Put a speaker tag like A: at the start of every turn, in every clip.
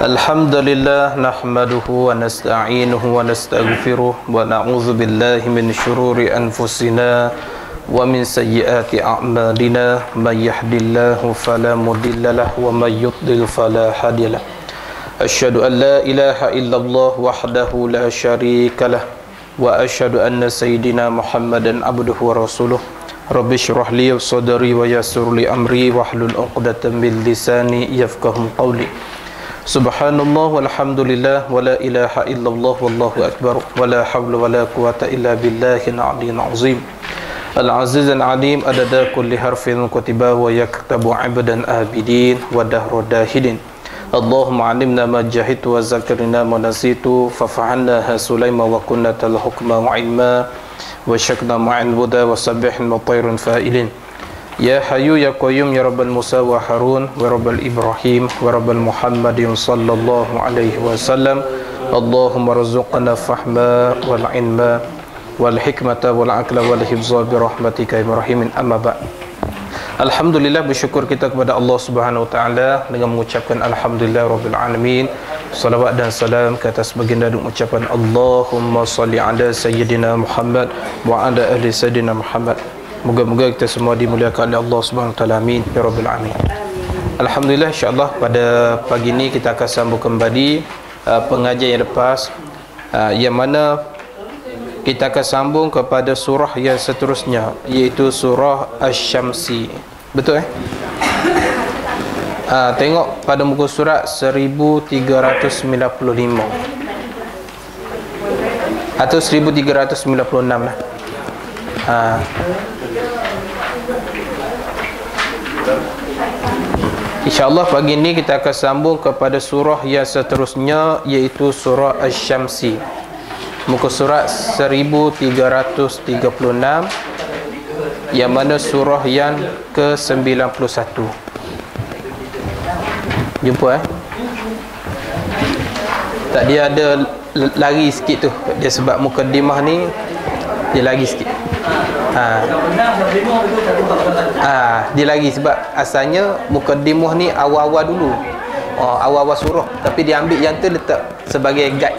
A: Alhamdulillah nahmaduhu wa nasta'inuhu wa nastaghfiruh wa na'udzu billahi min syururi anfusina wa min sayyiati a'malina may yahdihillahu fala mudhillalah wa may yudlil fala hadiyalah. Asyhadu an la ilaha illallah wahdahu la syarikalah wa asyhadu anna sayyidina Muhammadan abduhu wa rasuluh. Rabbi shrah li sadri wa yassir li amri wahlul 'uqdatam min lisani yafqahu qawli. Subhanallah walhamdulillah wa la ilaha illallah wallahu akbar wa la hawla wa la quwata illa billahil aliyyil azim. Al-aziz al-alim adada kulli harfin kutiba wa yaktabu 'abdan abidin wa dahra dahidin. Allahumma 'allimna ma jahiltu wa zakkirna ma nasitu fa fa'alna Sulaima wa kunna tal hukma wa ilma wa syakna ma'al buda wa sabbihin mutayrun fa'ilin. Ya Hayyu Ya Qayyum Ya Rabbal Musa wa Harun wa Rabbal Ibrahim wa Rabbal Muhammadin sallallahu alaihi wasallam. Allahumma rzuqna fahma wal ilma wal hikmata wal aqla wal hifza bi rahmatika ya rahimin, amma ba'd. Alhamdulillah, bersyukur kita kepada Allah Subhanahu wa taala dengan mengucapkan alhamdulillah rabbil alamin. Salawat dan salam ke atas baginda dan ucapan Allahumma salli ala sayyidina Muhammad wa ala ahli sayyidina Muhammad. Moga-moga kita semua dimuliakan oleh Allah Subhanahu wa taala, amin ya rabbil alamin. Alhamdulillah, insyaallah pada pagi ini kita akan sambung kembali pengajian yang lepas, yang mana kita akan sambung kepada surah yang seterusnya, iaitu surah Asy-Syamsi. Betul tengok pada muka surat 1395 atau 1396 lah. InsyaAllah pagi ini kita akan sambung kepada surah yang seterusnya, iaitu surah Asy-Syamsi, muka surat 1336, yang mana surah yang ke-91. Jumpa tak, dia ada lari sikit tu dia, sebab mukaddimah ni dia lari sikit. Dia lagi sebab asalnya mukaddimah ni awal-awal dulu, awal-awal surah, tapi dia ambil yang tu letak sebagai guide.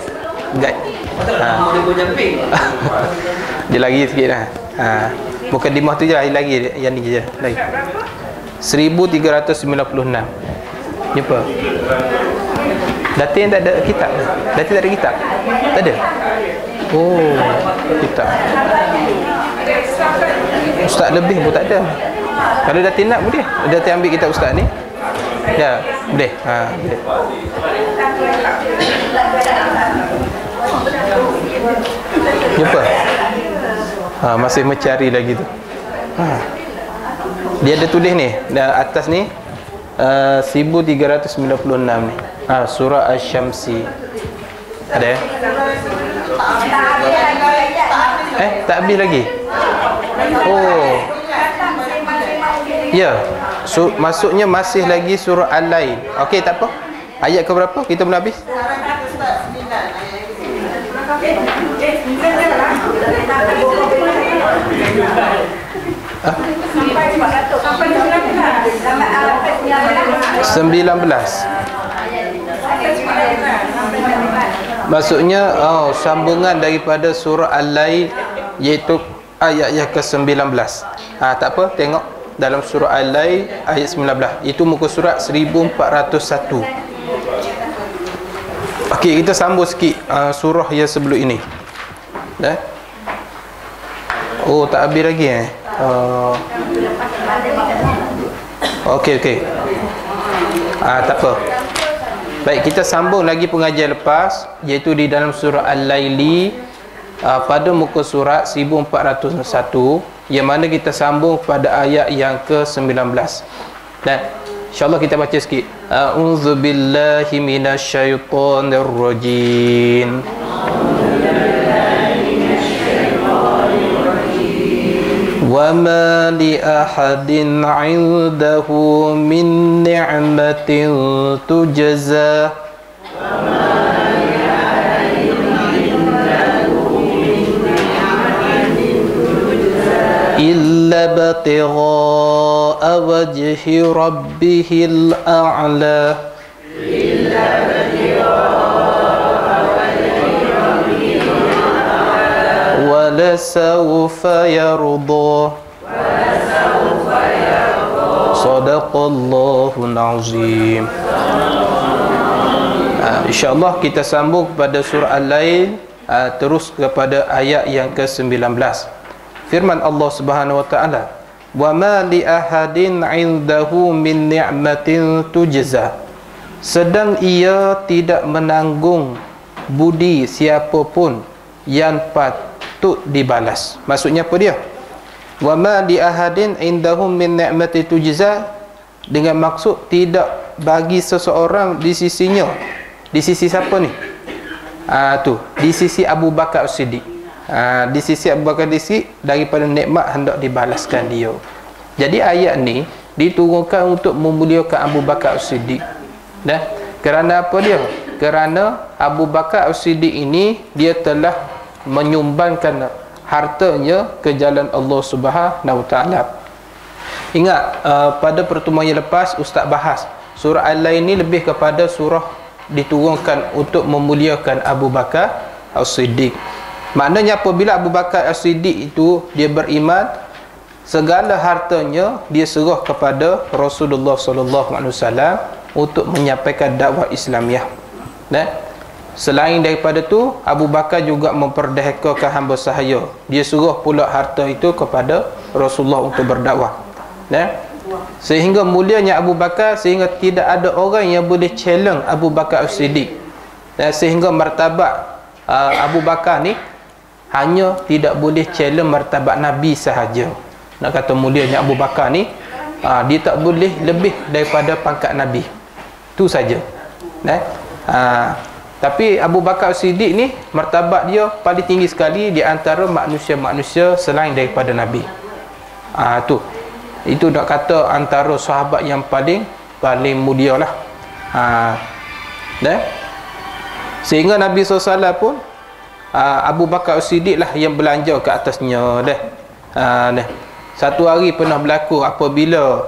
A: Dia lagi sikit lah. Mukaddimah tu je lagi, yang ni je lagi. 1396. Jumpa Datin tak ada kitab. Datin tak ada kitab. Tak ada. Oh, kitab Ustaz lebih pun tak ada. Kalau Datin nak boleh, Datin ambil kitab Ustaz ni. Ya, boleh. Boleh. Jumpa. Masih mencari lagi tu. Dia ada tulis ni, atas ni 1396 ni. Surah Asy-Syamsi. Ada tak habis lagi? Oh. Ya. Maksudnya masih lagi surah Al-Lail. Okey, tak apa. Ayat ke berapa? Kita belum habis. 19. Maksudnya sambungan daripada surah Al-Lail, iaitu ayat yang ke-19. Tak apa, tengok dalam surah Al-Lail ayat 19. Itu muka surat 1401. Okey, kita sambung sikit surah yang sebelum ini. Dah? Oh, tak habis lagi Okey. Tak apa. Baik, kita sambung lagi pengajian lepas, iaitu di dalam surah Al-Laili, pada muka surat 1401, yang mana kita sambung pada ayat yang ke-19. Dan InsyaAllah kita baca sikit. A'udzu billahi minasyaitonir rajim. Wa ma li ahadin 'indahu min ni'matin tujza illa batigha'a wajhi rabbihil a'la ولسوف يرضى صدق الله العظيم. InsyaAllah kita sambung pada surah Al-Lail, terus kepada ayat yang ke-19. Firman Allah Subhanahu wa taala, "Wa ma li ahadin 'indahu min ni'matin tujza." Sedang ia tidak menanggung budi siapapun yang patut dibalas. Maksudnya apa dia? Wa ma li ahadin 'indahu min ni'matin tujza, dengan maksud tidak bagi seseorang di sisinya. Di sisi siapa ni? Di sisi Abu Bakar As-Siddiq. Di sisi Abu Bakar As-Siddiq, daripada nikmat hendak dibalaskan dia. Jadi ayat ni diturunkan untuk memuliakan Abu Bakar As-Siddiq. Kerana apa dia? Kerana Abu Bakar As-Siddiq ini dia telah menyumbangkan hartanya ke jalan Allah Subhanahu wa taala. Ingat, pada pertemuan yang lepas Ustaz bahas surah Al-Lail ini lebih kepada surah diturunkan untuk memuliakan Abu Bakar As-Siddiq. Maknanya apabila Abu Bakar As-Siddiq itu dia beriman, segala hartanya dia serah kepada Rasulullah sallallahu alaihi wasallam untuk menyampaikan dakwah Islamiah. Selain daripada tu, Abu Bakar juga memperdayakan hamba sahaya. Dia serah pula harta itu kepada Rasulullah untuk berdakwah. Sehingga mulianya Abu Bakar, sehingga tidak ada orang yang boleh challenge Abu Bakar As-Siddiq. Sehingga martabat Abu Bakar ni hanya tidak boleh challenge martabat Nabi sahaja. Nak kata mulianya Abu Bakar ni, dia tak boleh lebih daripada pangkat Nabi. Tu saja. Tapi Abu Bakar As-Siddiq ni martabat dia paling tinggi sekali di antara manusia-manusia selain daripada Nabi. Itu nak kata antara sahabat yang paling mulia lah. Sehingga Nabi SAW pun Abu Bakar As-Siddiq lah yang belanja ke atasnya. Satu hari pernah berlaku apabila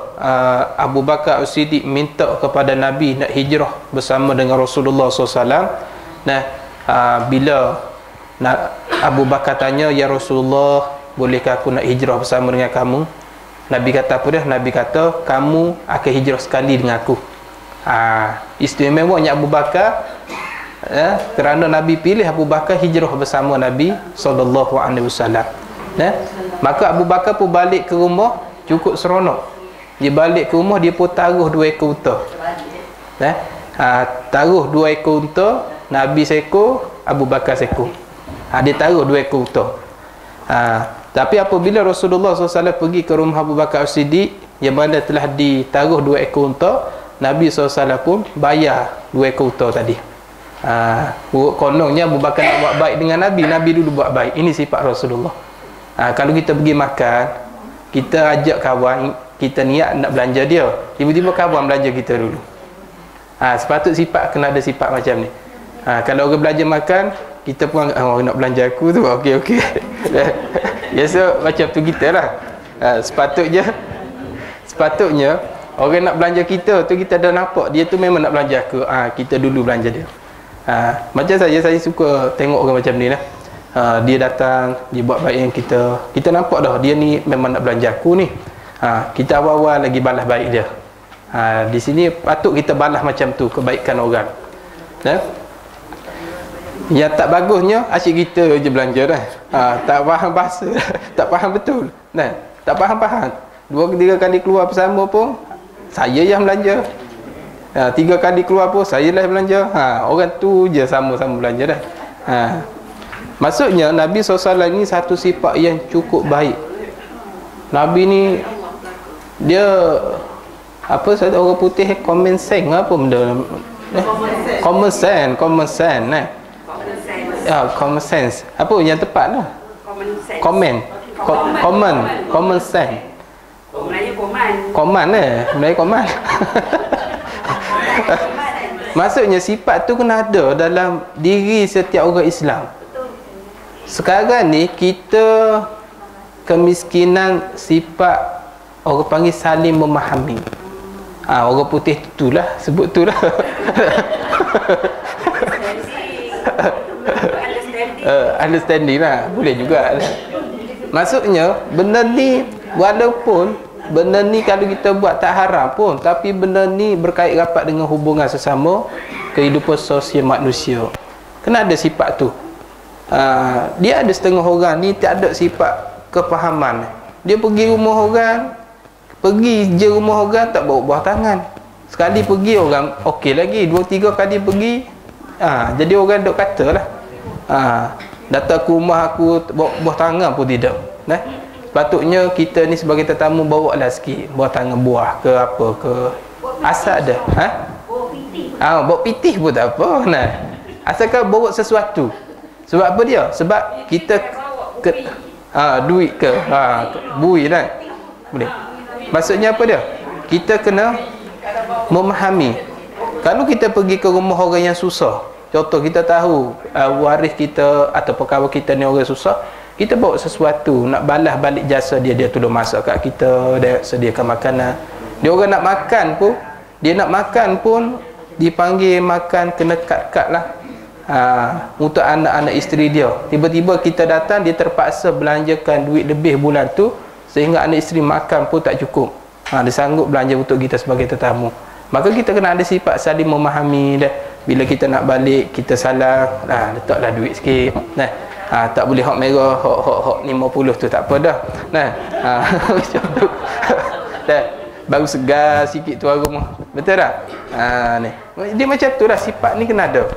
A: Abu Bakar As-Siddiq minta kepada Nabi nak hijrah bersama dengan Rasulullah SAW. Bila Abu Bakar tanya, "Ya Rasulullah, bolehkah aku nak hijrah bersama dengan kamu?" Nabi kata apa dia? Nabi kata, "Kamu akan hijrah sekali dengan aku." Istimewanya Abu Bakar, kerana Nabi pilih Abu Bakar hijrah bersama Nabi sallallahu alaihi wasallam. Maka Abu Bakar pun balik ke rumah cukup seronok. Dia balik ke rumah, dia pun taruh 2 ekor unta. Taruh 2 ekor unta, Nabi seekor, Abu Bakar seekor. Dia taruh 2 ekor unta. Tapi apabila Rasulullah SAW pergi ke rumah Abu Bakar As-Siddiq yang mana telah ditaruh 2 ekor unta, Nabi SAW pun bayar 2 ekor unta tadi. Kononnya Abu Bakar nak buat baik dengan Nabi, Nabi dulu buat baik. Ini sifat Rasulullah. Kalau kita pergi makan, kita ajak kawan, kita niat nak belanja dia, tiba-tiba kawan belanja kita dulu. Sepatut sifat kena ada sifat macam ni. Kalau orang belanja makan, kita pun nak belanja aku tu, okey. Biasa macam tu kita lah. Sepatutnya orang nak belanja kita tu, kita dah nampak dia tu memang nak belanja aku, kita dulu belanja dia. Macam saya suka tengok orang macam ni lah. Dia datang, dia buat baik dengan kita nampak dah dia ni memang nak belanja aku ni. Kita awal-awal lagi balas baik dia. Di sini patut kita balas macam tu kebaikan orang. Yang tak bagusnya asyik kita je belanja dah. Tak faham bahasa, tak faham betul. Tak faham. 2-3 kali keluar bersama pun saya yang belanja. 3 kali keluar pun saya lah belanja. Orang tu je sama-sama belanja dah. Maksudnya Nabi SAW ni satu sifat yang cukup baik. Nabi ni dia orang putih common sense apa benda? Common sense. Common sense. Apa yang tepat lah? Common sense. Melayu koman. Maksudnya sifat tu kena ada dalam diri setiap orang Islam. Sekarang ni kita kemiskinan sifat orang panggil saling memahami. Orang putih itulah sebut tu lah. Understanding lah, boleh juga. Maksudnya benda ni, walaupun benda ni kalau kita buat tak haram pun, tapi benda ni berkait rapat dengan hubungan sesama, kehidupan sosial manusia. Kena ada sifat tu. Dia ada setengah orang ni tak ada sifat kepahaman. Dia pergi rumah orang, pergi je rumah orang tak bawa buah tangan. Sekali pergi orang okey lagi, 2-3 kali pergi, jadi orang duk kata lah, datang ke rumah aku bawa buah tangan pun tidak. Sepatutnya kita ni sebagai tetamu bawa lah sikit buah tangan, buah ke apa ke, asal ada. Bawa pitih pun tak apa. Asalkan bawa sesuatu. Sebab apa dia? Sebab kita duit ke, bui lah, boleh. Maksudnya apa dia? Kita kena memahami. Kalau kita pergi ke rumah orang yang susah, contoh kita tahu waris kita atau pekawan kita ni orang susah, kita bawa sesuatu nak balas balik jasa dia. Dia tolong masak kat kita, dia sediakan makanan. Dia orang nak makan pun dipanggil makan, kena kat lah. Untuk anak-anak isteri dia, tiba-tiba kita datang, dia terpaksa belanjakan duit lebih bulan tu, sehingga anak isteri makan pun tak cukup. Dia sanggup belanja untuk kita sebagai tetamu. Maka kita kena ada sifat saling memahami dah. Bila kita nak balik, kita salam, letaklah duit sikit. Tak boleh hok merah, hok 50 tu tak apa dah. Macam tu. Baru segar sikit tu rumah. Betul tak? Ni. Dia macam tu lah, sifat ni kena ada.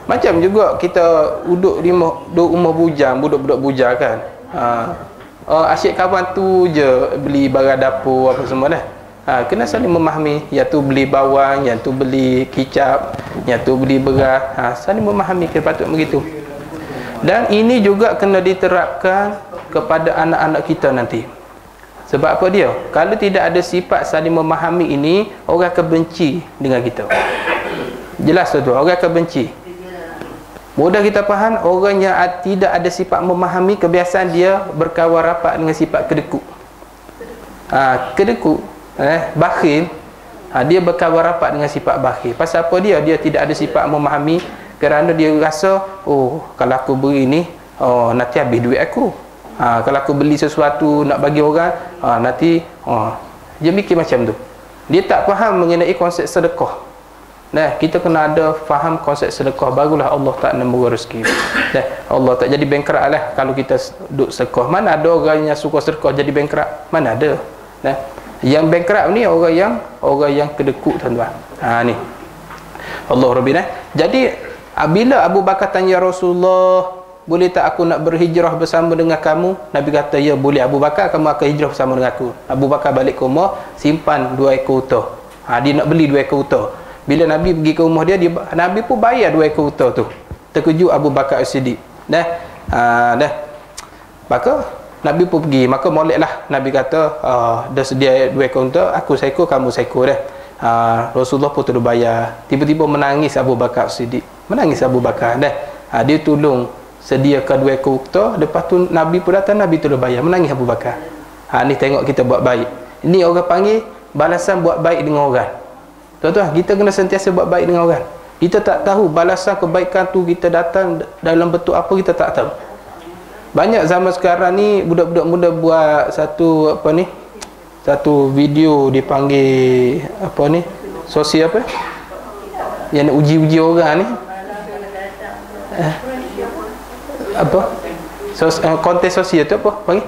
A: Macam juga kita duduk rumah bujang, budak-budak bujang kan. Asyik kawan tu je beli barang dapur apa semua dah. Kena saling memahami. Yang tu beli bawang, yang tu beli kicap, yang tu beli beras. Saling memahami, kena patut begitu. Dan ini juga kena diterapkan kepada anak-anak kita nanti. Sebab apa dia? Kalau tidak ada sifat saling memahami ini, orang akan benci dengan kita. Jelas tu, orang akan benci. Mudah kita faham, orang yang tidak ada sifat memahami, kebiasaan dia berkawan rapat dengan sifat kedekut. Kedekut, bakhil, dia berkawan rapat dengan sifat bakhil. Pasal apa dia? Dia tidak ada sifat memahami, kerana dia rasa, kalau aku beri ni, nanti habis duit aku. Kalau aku beli sesuatu nak bagi orang, nanti dia fikir macam tu. Dia tak faham mengenai konsep sedekah. Kita kena ada faham konsep sedekah, barulah Allah tak memberi rezeki. Allah tak jadi bankrupt lah kalau kita duduk sedekah. Mana ada orang yang suka sedekah jadi bankrupt? Mana ada. Yang bankrupt ni orang yang kedekut, tuan-tuan. Ni Allah Rabbina. Jadi bila Abu Bakar tanya Rasulullah, boleh tak aku nak berhijrah bersama dengan kamu? Nabi kata, ya boleh Abu Bakar, kamu akan hijrah bersama dengan aku. Abu Bakar balik ke rumah, simpan 2 ekor unta. Dia nak beli 2 ekor unta. Bila Nabi pergi ke rumah dia, Nabi pun bayar 2 ekor unta tu. Terkejut Abu Bakar As-Siddiq. Maka Nabi pun pergi. Maka moleklah Nabi kata, dah sedia 2 ekor unta, aku seekor, kamu seekor dah. Rasulullah pun terus bayar. Tiba-tiba menangis Abu Bakar As-Siddiq. Menangis Abu Bakar dah. Dia tolong sediakan 2 ekor unta. Lepas tu Nabi pun datang, Nabi terus bayar. Menangis Abu Bakar. Ni tengok kita buat baik. Ini orang panggil balasan buat baik dengan orang. Tuan-tuan, kita kena sentiasa buat baik dengan orang. Kita tak tahu balasan kebaikan tu kita datang dalam bentuk apa, kita tak tahu. Banyak zaman sekarang ni budak-budak muda buat satu satu video dipanggil sosial apa? Yang nak uji-uji orang ni. Kontes sosial tu apa panggil?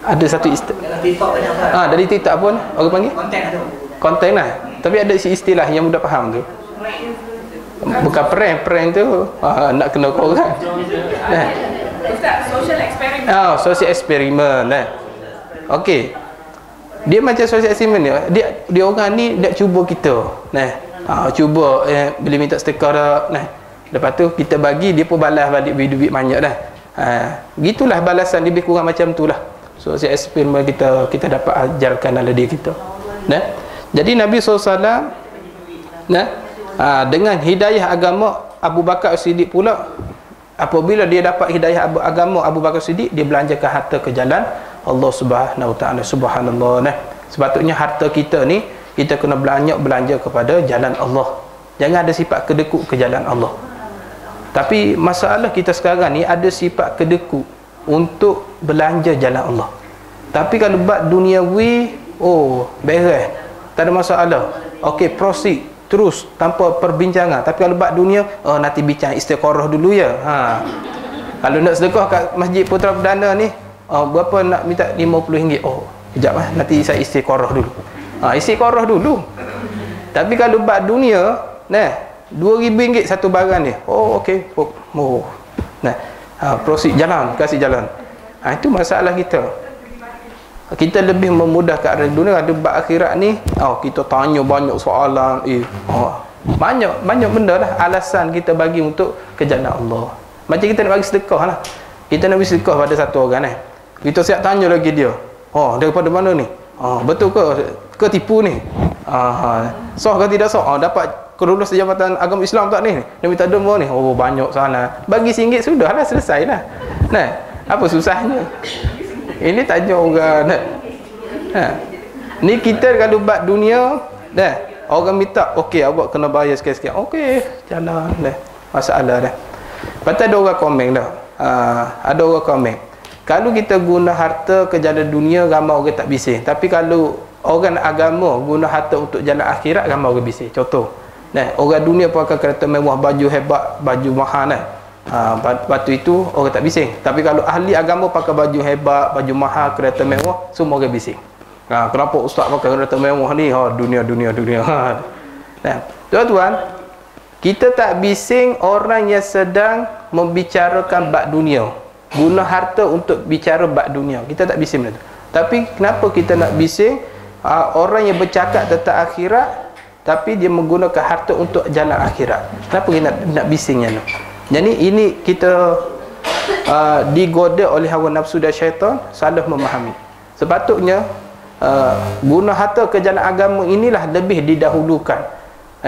A: Ada satu dari TikTok pun orang panggil konten lah. Tapi ada istilah yang mudah faham tu. Bukan prank tu nak kena korang.
B: Social eksperimen.
A: Social eksperimen okey. Dia macam social eksperimen dia orang ni nak cuba kita. Cuba bila minta sedekah dah. Lepas tu kita bagi, dia pun balas balik duit banyak dah. Gitulah balasan, lebih kurang macam tu lah. Social eksperimen kita dapat ajarkan dalam diri kita. Jadi Nabi SAW dengan hidayah agama Abu Bakar As-Siddiq pula, apabila dia dapat hidayah agama Abu Bakar As-Siddiq, dia belanjakan harta ke jalan Allah Subhanahu Wa Taala. Subhanallah. Sepatutnya harta kita ni kita kena belanja kepada jalan Allah. Jangan ada sifat kedekut ke jalan Allah. Tapi masalah kita sekarang ni ada sifat kedekut untuk belanja jalan Allah. Tapi kalau bab duniawi, beres, tak ada masalah. Okey, proceed terus tanpa perbincangan. Tapi kalau bab dunia, nanti bincang istiqarah dulu ya. Kalau nak sedekah kat Masjid Putra Perdana ni, berapa nak minta RM50? Kejap nanti saya istiqarah dulu. Istiqarah dulu. Tapi kalau bab dunia, RM2,000 satu barang ni. Okey. Proceed, jalan, kasih jalan. Itu masalah kita. Kita lebih memudahkan arah dunia. Ada bab akhirat ni, kita tanya banyak soalan. Banyak benda lah alasan kita bagi untuk ke jalan Allah. Macam kita nak bagi sedekah lah. Kita nak bagi sedekah pada satu orang kita siap tanya lagi dia, daripada mana ni? Betul ke tipu ni? Sah ke tidak sah? Dapat kelulus Jabatan Agama Islam tak ni? Dia minta derma ni. Banyak sana. Bagi RM1 sudahlah, selesai lah. Apa susahnya? Ini tanya orang. Ni kita kalau bab dunia, orang minta, okey awak kena bayar sikit-sikit. Okey, jalan dah. Masalah dah. Lepas ada orang komen dah. Ada orang komen, kalau kita guna harta ke jalan dunia, ramai orang tak bising. Tapi kalau orang agama guna harta untuk jalan akhirat, ramai orang bising. Contoh, orang dunia pakai kereta mewah, baju hebat, baju mahal batu itu orang tak bising. Tapi kalau ahli agama pakai baju hebat, baju mahal, kereta mewah, semua orang bising. Kenapa ustaz pakai kereta mewah ni? Dunia. Tuan-tuan, kita tak bising orang yang sedang membicarakan bab dunia, guna harta untuk bicara bab dunia. Kita tak bising benda tu. Tapi kenapa kita nak bising orang yang bercakap tentang akhirat tapi dia menggunakan harta untuk jalan akhirat? Kenapa kita nak bisingnya tu? Jadi ini kita digoda oleh hawa nafsu dan syaitan, salah memahami. Sepatutnya guna harta ke jalan agama inilah lebih didahulukan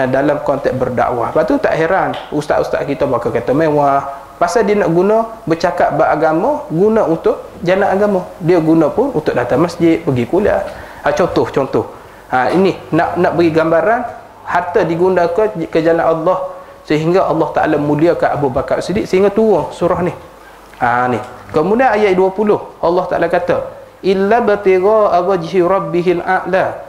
A: dalam konteks berdakwah. Lepas tu tak heran ustaz-ustaz kita pakai kereta mewah, pasal dia nak guna bercakap beragama, guna untuk jalan agama. Dia guna pun untuk datang masjid, pergi kuliah. Contoh. Ini nak beri gambaran harta digunakan ke jalan Allah, sehingga Allah Ta'ala muliakan Abu Bakar Siddiq sehingga turun surah ni. Ni. Kemudian ayat 20 Allah Ta'ala kata, illa batigha wajhi rabbihil a'la.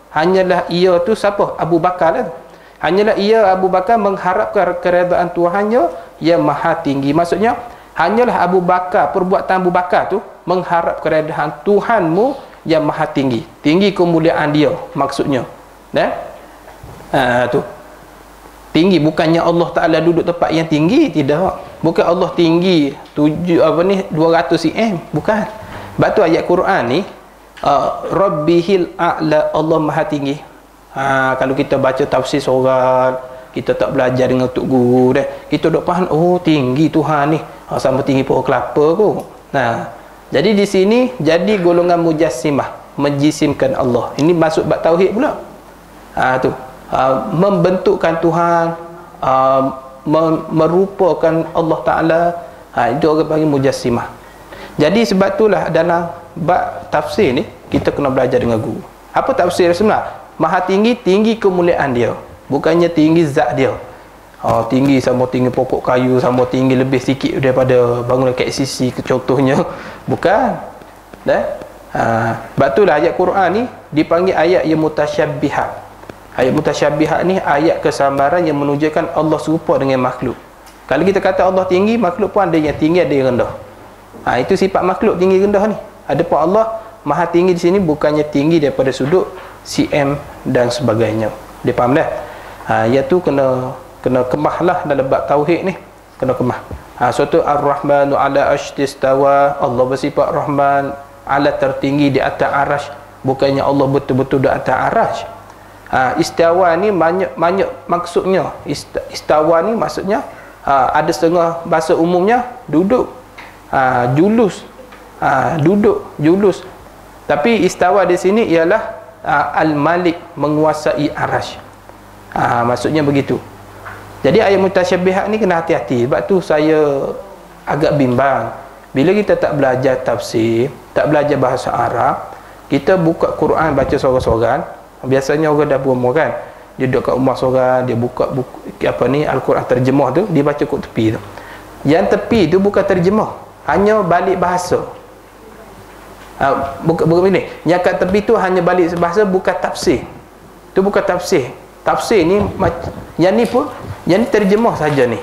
A: Hanyalah ia tu siapa? Abu Bakar lah. Hanyalah ia Abu Bakar mengharapkan keredaan Tuhannya yang maha tinggi. Maksudnya hanyalah Abu Bakar, perbuatan Abu Bakar tu mengharap keredaan Tuhanmu yang maha tinggi. Tinggi kemuliaan dia maksudnya. Tu tinggi, bukannya Allah Ta'ala duduk tempat yang tinggi, tidak. Bukan Allah tinggi 200 cm, bukan. Sebab tu ayat Quran ni Rabbihil a'la, Allah maha tinggi. Kalau kita baca tafsir seorang, kita tak belajar dengan tok guru dah, kita dok faham, tinggi Tuhan ni sama tinggi pohon kelapa pun. Jadi di sini jadi golongan mujassimah, menjisimkan Allah. Ini masuk bab tauhid pula. Membentukkan Tuhan, merupakan Allah Ta'ala, itu orang panggil mujassimah. Jadi sebab itulah dalam bab tafsir ni kita kena belajar dengan guru. Apa tafsir sebenar? Maha tinggi, tinggi kemuliaan dia, bukannya tinggi zat dia. Tinggi sama tinggi pokok kayu, sama tinggi lebih sikit daripada bangunan KCC contohnya, bukan. Sebab itulah ayat Quran ni dipanggil ayat yang mutasyabbihat. Ayat mutasyabihat ni ayat kesambaran yang menunjukkan Allah serupa dengan makhluk. Kalau kita kata Allah tinggi, makhluk pun ada yang tinggi, ada yang rendah. Itu sifat makhluk tinggi rendah ni. Adapun Allah maha tinggi di sini bukannya tinggi daripada sudut cm dan sebagainya. Dia faham dah? Iaitu kena kemahlah dalam bab tauhid ni, kena kemah. Suatu Ar-Rahmanu ala ashtistawa, Allah bersifat Rahman, ala tertinggi di atas arasy, bukannya Allah betul-betul di atas arasy. Istawa ni banyak maksudnya. Istawa ni maksudnya ada setengah bahasa umumnya duduk, julus, julus. Tapi istawa di sini ialah al-malik, menguasai arasy. Maksudnya begitu. Jadi ayat mutasyabihat ni kena hati-hati. Sebab tu saya agak bimbang bila kita tak belajar tafsir, tak belajar bahasa Arab, Kita buka Quran baca seorang-seorang. Biasanya orang dah berumur kan, dia duduk kat rumah seorang, dia buka buku apa ni Al-Quran terjemah tu, dia baca kat tepi tu. Yang tepi tu bukan terjemah, hanya balik bahasa. Bukan ini. Yang kat tepi tu hanya balik bahasa, bukan tafsir. Tu bukan tafsir. Tafsir ni yang ni pun, yang ni terjemah saja ni.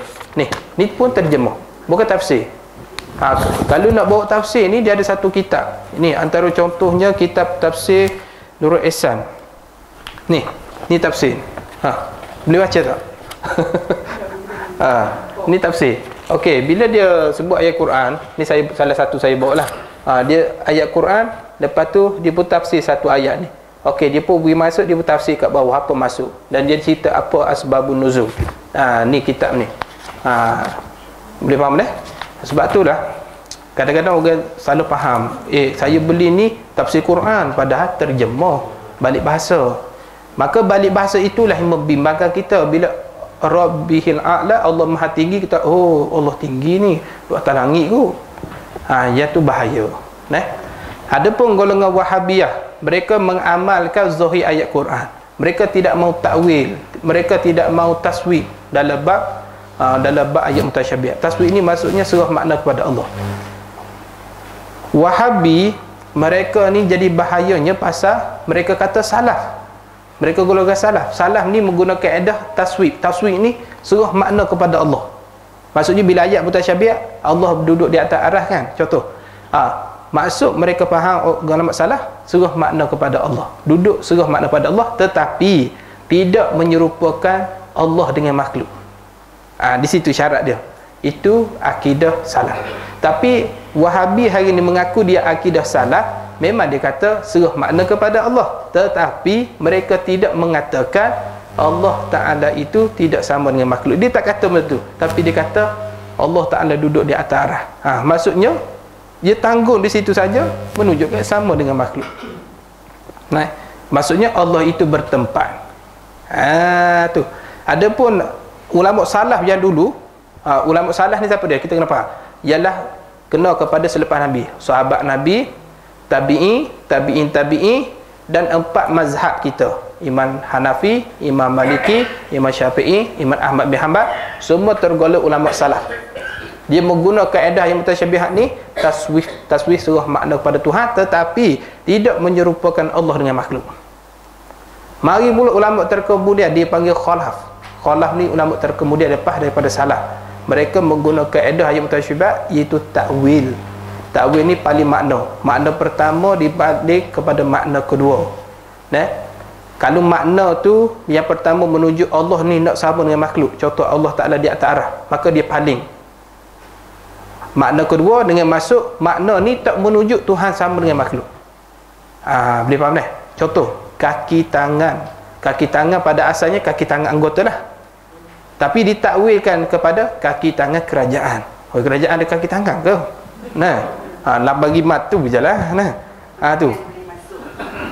A: Ni pun terjemah, bukan tafsir. Kalau nak bawa tafsir ni, dia ada satu kitab. Ini antara contohnya kitab tafsir Nurul Ihsan. Ni tafsir. Boleh baca tak? Ni tafsir. Okey, bila dia sebut ayat Quran, ni saya salah satu saya bawa lah. Dia ayat Quran, lepas tu dia pun tafsir satu ayat ni. Okey, dia pun beri masuk, dia pun tafsir kat bawah apa masuk. Dan dia cerita apa asbabun nuzul. Ni kitab ni. Boleh faham dah? Sebab tu lah kadang-kadang orang selalu faham, saya beli ni tafsir Quran, padahal terjemah balik bahasa. Maka balik bahasa itulah yang membimbangkan kita. Bila Rabbihil A'la, Allah Maha Tinggi, kita Allah tinggi ni di atas langit tu. Yang tu bahaya. Adapun golongan Wahabiyah, mereka mengamalkan zahir ayat Quran. Mereka tidak mau takwil, mereka tidak mau taswib dalam bab ayat mutasyabihat. Taswib ini maksudnya serah makna kepada Allah. Wahabi, mereka ni jadi bahayanya pasal mereka kata salaf. Mereka golongan salaf. Salaf ni menggunakan kaedah taswib. Taswib ni serah makna kepada Allah. Maksudnya bila ayat mutasyabihat, Allah duduk di atas arah kan. Contoh. Maksud mereka faham golongan salaf, serah makna kepada Allah. Duduk serah makna kepada Allah, tetapi tidak menyerupakan Allah dengan makhluk. Di situ syarat dia. Itu akidah salaf. Tapi Wahabi hari ini mengaku dia akidah salaf. Memang dia kata serah makna kepada Allah, tetapi mereka tidak mengatakan Allah Ta'ala itu tidak sama dengan makhluk. Dia tak kata macam tu, tapi dia kata Allah Ta'ala duduk di atas arah. Maksudnya dia tanggung di situ saja, menunjukkan sama dengan makhluk. Maksudnya Allah itu bertempat. Tu. Adapun ulama salaf yang dulu, ulama salaf ni siapa dia? Kita kena faham. Ialah kena kepada selepas Nabi, sahabat Nabi, tabi'i, tabi'in tabi'i, dan 4 mazhab kita. Imam Hanafi, Imam Maliki, Imam Syafi'i, Imam Ahmad bin Hanbal, semua tergolong ulama salaf. Dia menggunakan kaedah yang mutasyabihat ni, taswif serah makna kepada Tuhan, tetapi tidak menyerupakan Allah dengan makhluk. Mari pula ulama terkemudian dia panggil khalaf. Khalaf ni ulama terkemudian lepas daripada salaf. Mereka menggunakan kaedah ayat mutasyabihat, iaitu takwil. Takwil ni paling makna. Makna pertama dibalik kepada makna kedua. Kalau makna tu yang pertama menunjuk Allah ni nak sama dengan makhluk, contoh Allah Ta'ala di atas arah, maka dia paling. Makna kedua dengan masuk makna ni tak menunjuk Tuhan sama dengan makhluk. Boleh faham dah? Contoh kaki tangan. Kaki tangan pada asalnya kaki tangan anggota lah, tapi ditakwilkan kepada kaki tangan kerajaan. Kerajaan ada kaki tangan ke? Nak bagi mat tu berjalan. Tu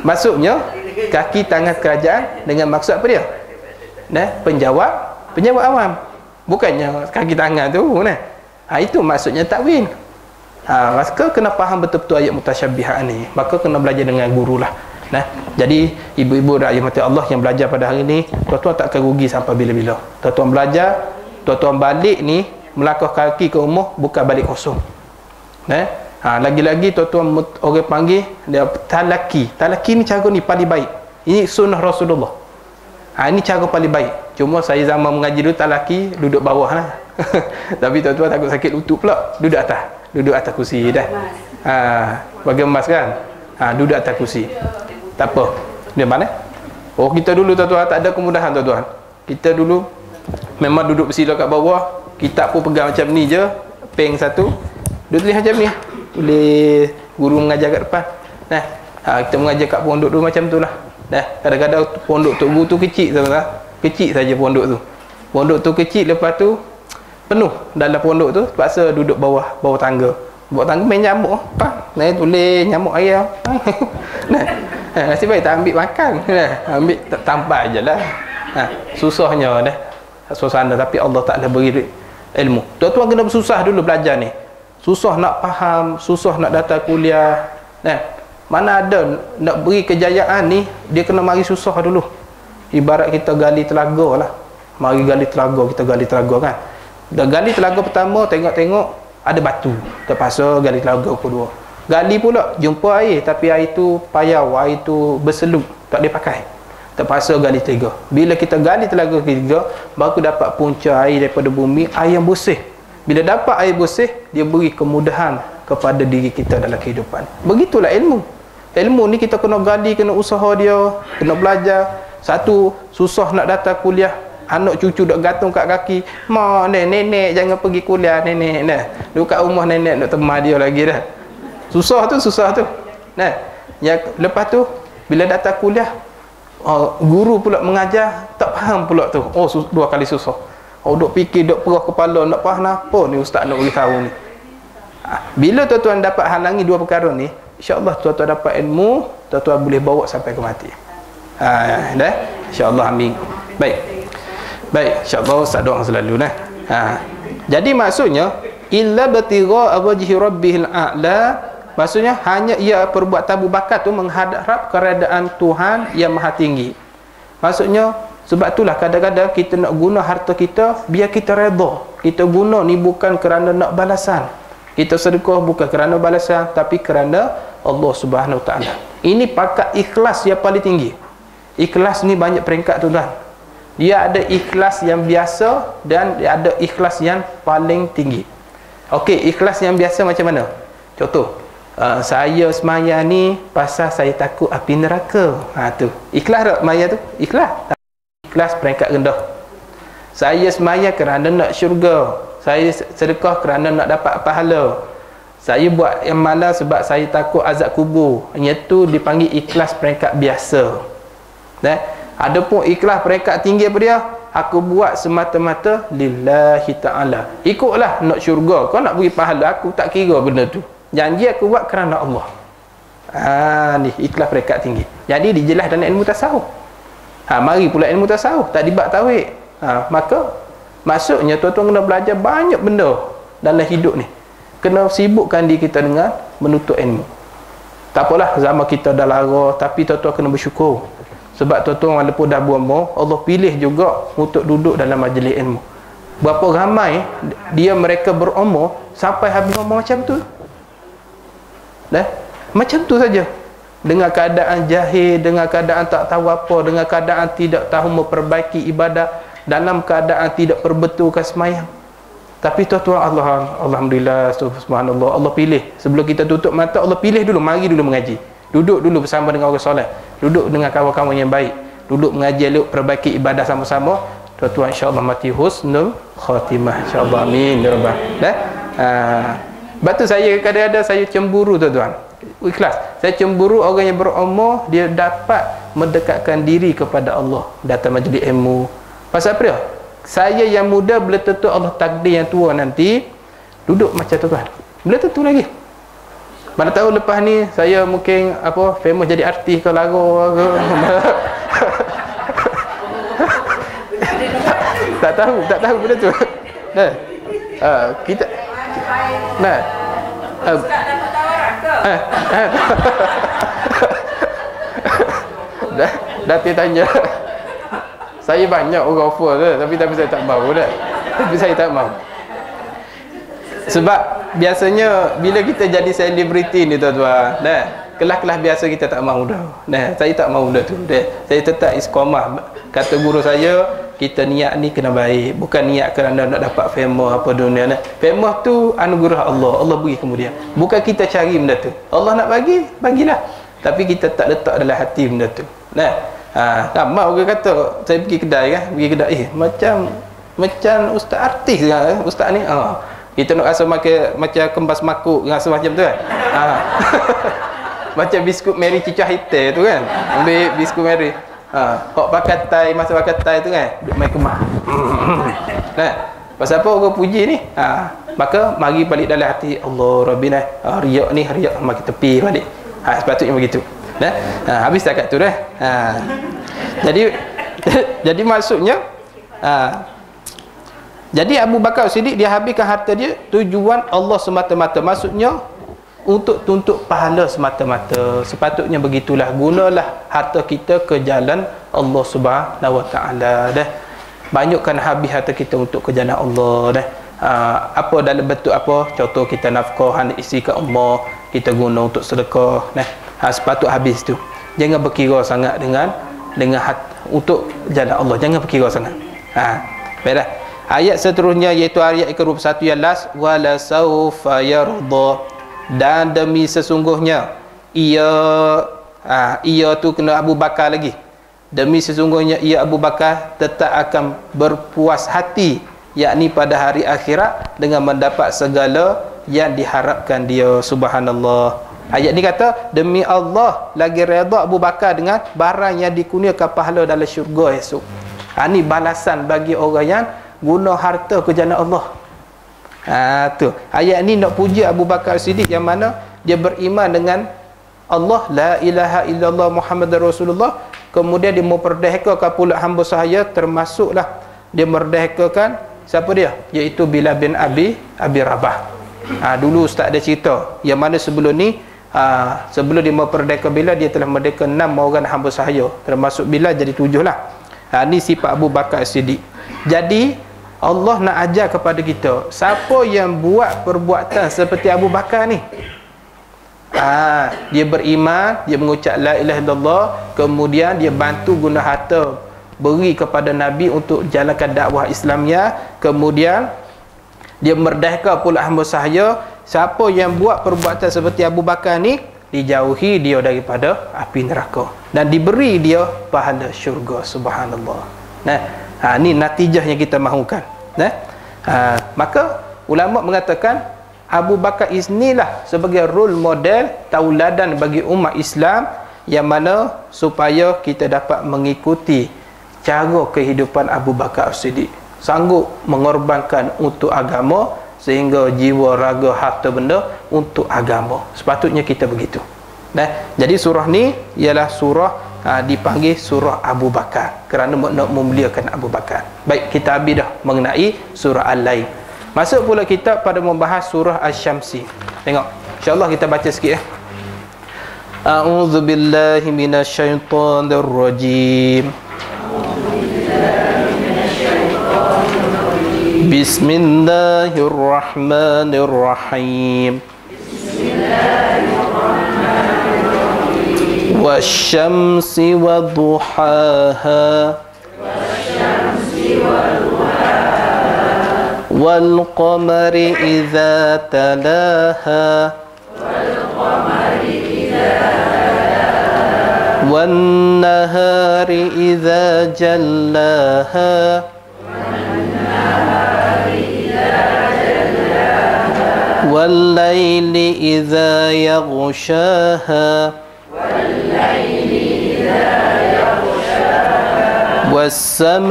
A: maksudnya kaki tangan kerajaan dengan maksud apa dia? Penjawab awam, bukannya kaki tangan tu. Itu maksudnya takwil. Maka kena faham betul-betul ayat mutasyabihat ni. Maka kena belajar dengan guru lah. Jadi ibu-ibu rahmati Allah yang belajar pada hari ni, tuan-tuan takkan rugi sampai bila-bila. Tuan-tuan belajar, tuan-tuan balik ni melangkah kaki ke rumah, bukan balik kosong. Lagi-lagi tuan-tuan orang panggil dia talaki. Talaki ni cara ni paling baik. Ini sunnah Rasulullah. Ini cara paling baik. Cuma saya zaman mengaji dulu talaki duduk bawah lah. Tapi tuan-tuan takut sakit lutut pula, duduk atas kursi dah. Bagi emas kan. Duduk atas kursi. Tak apa. Dia mana? Kita dulu tuan-tuan tak ada kemudahan tuan-tuan. Kita dulu memang duduk bersila kat bawah, kitab pun pegang macam ni je, peng satu. Duduk tulis macam ni. Boleh guru mengajar kat depan. Kita mengajar kat pondok dulu macam tu lah. Kadang-kadang pondok tok guru tu kecil tuan-tuan. Kecil saja pondok tu. Pondok tu kecil, lepas tu penuh dalam pondok tu, terpaksa duduk bawah tangga. Bawah tangga main nyamuk. Tulis nyamuk ayam. Nasib baik tak ambil makan. Ambil tampak je lah. Susahnya dah suasana, tapi Allah Ta'ala beri ilmu. Tuan-tuan kena bersusah dulu belajar ni. Susah nak faham, susah nak datang kuliah. Mana ada nak beri kejayaan ni, dia kena mari susah dulu. Ibarat kita gali telaga lah. Mari gali telaga, kita gali telaga kan. Dah gali telaga pertama, tengok-tengok ada batu. Terpaksa gali telaga kedua. Gali pula, jumpa air, tapi air tu payau, air tu berselup, tak boleh pakai. Terpaksa gali tiga. Bila kita gali telaga ketiga, baru dapat punca air daripada bumi, air yang bersih. Bila dapat air bersih, dia beri kemudahan kepada diri kita dalam kehidupan. Begitulah ilmu. Ilmu ni kita kena gali, kena usaha dia, kena belajar. Satu, susah nak datang kuliah. Anak cucu duk gantung kat kaki. Mak, nenek jangan pergi kuliah, nenek. Nah, duduk kat rumah nenek nak temah dia lagi dah. Susah tu. Nah, yang lepas tu bila datang kuliah, guru pula mengajar, tak faham pula tu. Oh, dua kali susah. Oh, duk fikir, duk perah kepala, nak faham apa ni ustaz nak beritahu ni. Bila tuan-tuan dapat halangi dua perkara ni, insya-Allah tuan-tuan dapat ilmu, tuan-tuan boleh bawa sampai ke mati. Dah? Insya-Allah, amin. Baik, insya-Allah ustaz doa selalu nah. Jadi maksudnya illa batigha wajhi rabbihil a'la, maksudnya hanya ia perbuatan Abu Bakar tu menghadap keredaan Tuhan yang Maha Tinggi. Maksudnya sebab itulah kadang-kadang kita nak guna harta kita biar kita redha. Kita guna ni bukan kerana nak balasan. Kita sedekah bukan kerana balasan, tapi kerana Allah Subhanahu Wa Taala. Ini pakat ikhlas yang paling tinggi. Ikhlas ni banyak peringkat tuan-tuan. Dia ada ikhlas yang biasa dan dia ada ikhlas yang paling tinggi. Okey, ikhlas yang biasa macam mana? Contoh, saya semaya ni pasal saya takut api neraka. Tu. Ikhlas tak semaya tu? Ikhlas. Ikhlas peringkat rendah. Saya semaya kerana nak syurga. Saya sedekah kerana nak dapat pahala. Saya buat yang malas sebab saya takut azab kubur. Itu dipanggil ikhlas peringkat biasa. Adapun ikhlas peringkat tinggi apa dia? Aku buat semata-mata lillahi ta'ala. Ikutlah nak syurga. Kau nak beri pahala, aku tak kira benda tu. Janji aku buat kerana Allah. Ni ikhlas peringkat tinggi. Jadi dijelas dalam ilmu tasawuf. Mari pula ilmu tasawuf, tak dibab tauhid. Maka maksudnya tuan-tuan kena belajar banyak benda dalam hidup ni. Kena sibukkan diri kita dengan menuntut ilmu. Tak apalah zaman kita dah lara, tapi tuan-tuan kena bersyukur. Sebab tuan-tuan walaupun dah berumur, Allah pilih juga untuk duduk dalam majlis ilmu. Berapa ramai mereka berumur sampai habis umur macam tu. Macam tu saja. Dengan keadaan jahil, dengan keadaan tak tahu apa, dengan keadaan tidak tahu memperbaiki ibadat, dalam keadaan tidak perbetulkan semayang. Tapi tuan-tuan, Alhamdulillah, subhanallah, Allah pilih. Sebelum kita tutup mata, Allah pilih dulu, mari dulu mengaji. Duduk dulu bersama dengan orang soleh. Duduk dengan kawan-kawan yang baik. Duduk mengaji, elok, perbaiki ibadah sama-sama. Tuan-tuan insya-Allah mati husnul khatimah. Insya-Allah, amin. Sebab tu saya kadang-kadang saya cemburu tuan-tuan. Ikhlas. Saya cemburu orang yang berumur, dia dapat mendekatkan diri kepada Allah. Datang majlis ilmu. Pasal apa dia? Saya yang muda belum tentu Allah takdir yang tua nanti duduk macam tu kan. Belum tentu lagi. Mana tahu lepas ni saya mungkin famous jadi artis ke lara ke. tak tahu benda tu. Kita dah tanya. Saya banyak orang offer tu, tapi saya tak mahu dah. Tapi saya tak mahu. Sebab biasanya bila kita jadi selebriti ni tuan-tuan, kelas-kelas biasa kita tak mahu dah. Saya tak mahu dah tu. Saya tetap istiqamah. Kata guru saya, kita niat ni kena baik, bukan niat kerana nak dapat famous apa dunia ni. Famous tu anugerah Allah, Allah beri kemudian. Bukan kita cari benda tu. Allah nak bagi, bagilah. Tapi kita tak letak dalam hati benda tu. Ramai orang kata saya pergi kedai macam ustaz artis kan, ustaz ni kita nak rasa macam kembas makuk, rasa macam tu kan. Macam biskut Mary cicah hitam tu kan, ambil biskut Mary kok pakai tai, masa pakai tai tu kan duk main kemah. Pasal apa orang puji ni? Maka mari balik dalam hati Allah Rabbina. Riak ni riak, mari tepi balik. Sepatutnya begitu. Habis takat tu dah. Jadi maksudnya jadi Abu Bakar Siddiq dia habiskan harta dia tujuan Allah semata-mata. Maksudnya untuk tuntut pahala semata-mata. Sepatutnya begitulah, gunalah harta kita ke jalan Allah Subhanahu Wa Taala dah. Banyakkan habis harta kita untuk ke jalan Allah dah. Apa dalam bentuk apa, contoh kita nafkah anak isteri kat Allah, kita guna untuk sedekah nah. Sepatut habis tu. Jangan berkira sangat dengan untuk jalan Allah, jangan berkira sangat. Baiklah. Ayat seterusnya iaitu ayat ke-21 yang last, wala saufa yarda, dan demi sesungguhnya ia tu kena Abu Bakar lagi. Demi sesungguhnya ia Abu Bakar tetap akan berpuas hati, yakni pada hari akhirat, dengan mendapat segala yang diharapkan dia. Subhanallah. Ayat ni kata demi Allah lagi redha Abu Bakar dengan barang yang dikurniakan pahala dalam syurga esok. Ni balasan bagi orang yang guna harta ke jalan Allah. Tu ayat ni nak puji Abu Bakar Siddiq, yang mana dia beriman dengan Allah, la ilaha illallah Muhammadar Rasulullah, kemudian dia memperdekakan pula hamba sahaya, termasuklah dia merdekakan siapa dia, iaitu Bilal bin Abi Rabah. Dulu ustaz ada cerita yang mana sebelum ni, sebelum dia memperdekakan Bilal, dia telah merdeka 6 orang hamba sahaya, termasuk Bilal jadi 7 lah. Ni sifat Abu Bakar Siddiq. Jadi Allah nak ajar kepada kita, siapa yang buat perbuatan seperti Abu Bakar ni, dia beriman, dia mengucap la ilaha illallah, kemudian dia bantu guna harta beri kepada Nabi untuk jalankan dakwah Islamnya, kemudian dia merdeka pula hamba sahaya. Siapa yang buat perbuatan seperti Abu Bakar ni, dijauhi dia daripada api neraka dan diberi dia pahala syurga. Subhanallah. Ni natijah yang kita mahukan. Maka ulama mengatakan Abu Bakar inilah sebagai role model, tauladan bagi umat Islam, yang mana supaya kita dapat mengikuti cara kehidupan Abu Bakar Siddiq, sanggup mengorbankan untuk agama, sehingga jiwa, raga, harta benda untuk agama. Sepatutnya kita begitu. Jadi surah ni ialah surah dipanggil surah Abu Bakar kerana nak memuliakan Abu Bakar. Baik, kita habis dah mengenai surah Al-Lail. Masuk pula kita pada membahas surah Asy-Syamsi. Tengok, insya-Allah kita baca sikit ya. A'udzu billahi minasyaitonir rajim. Bismillahirrahmanirrahim. Wasyamsi wadduhaha, wal qamari idza talaha, wan nahari idza jallaha, wal laili idza yaghshaha,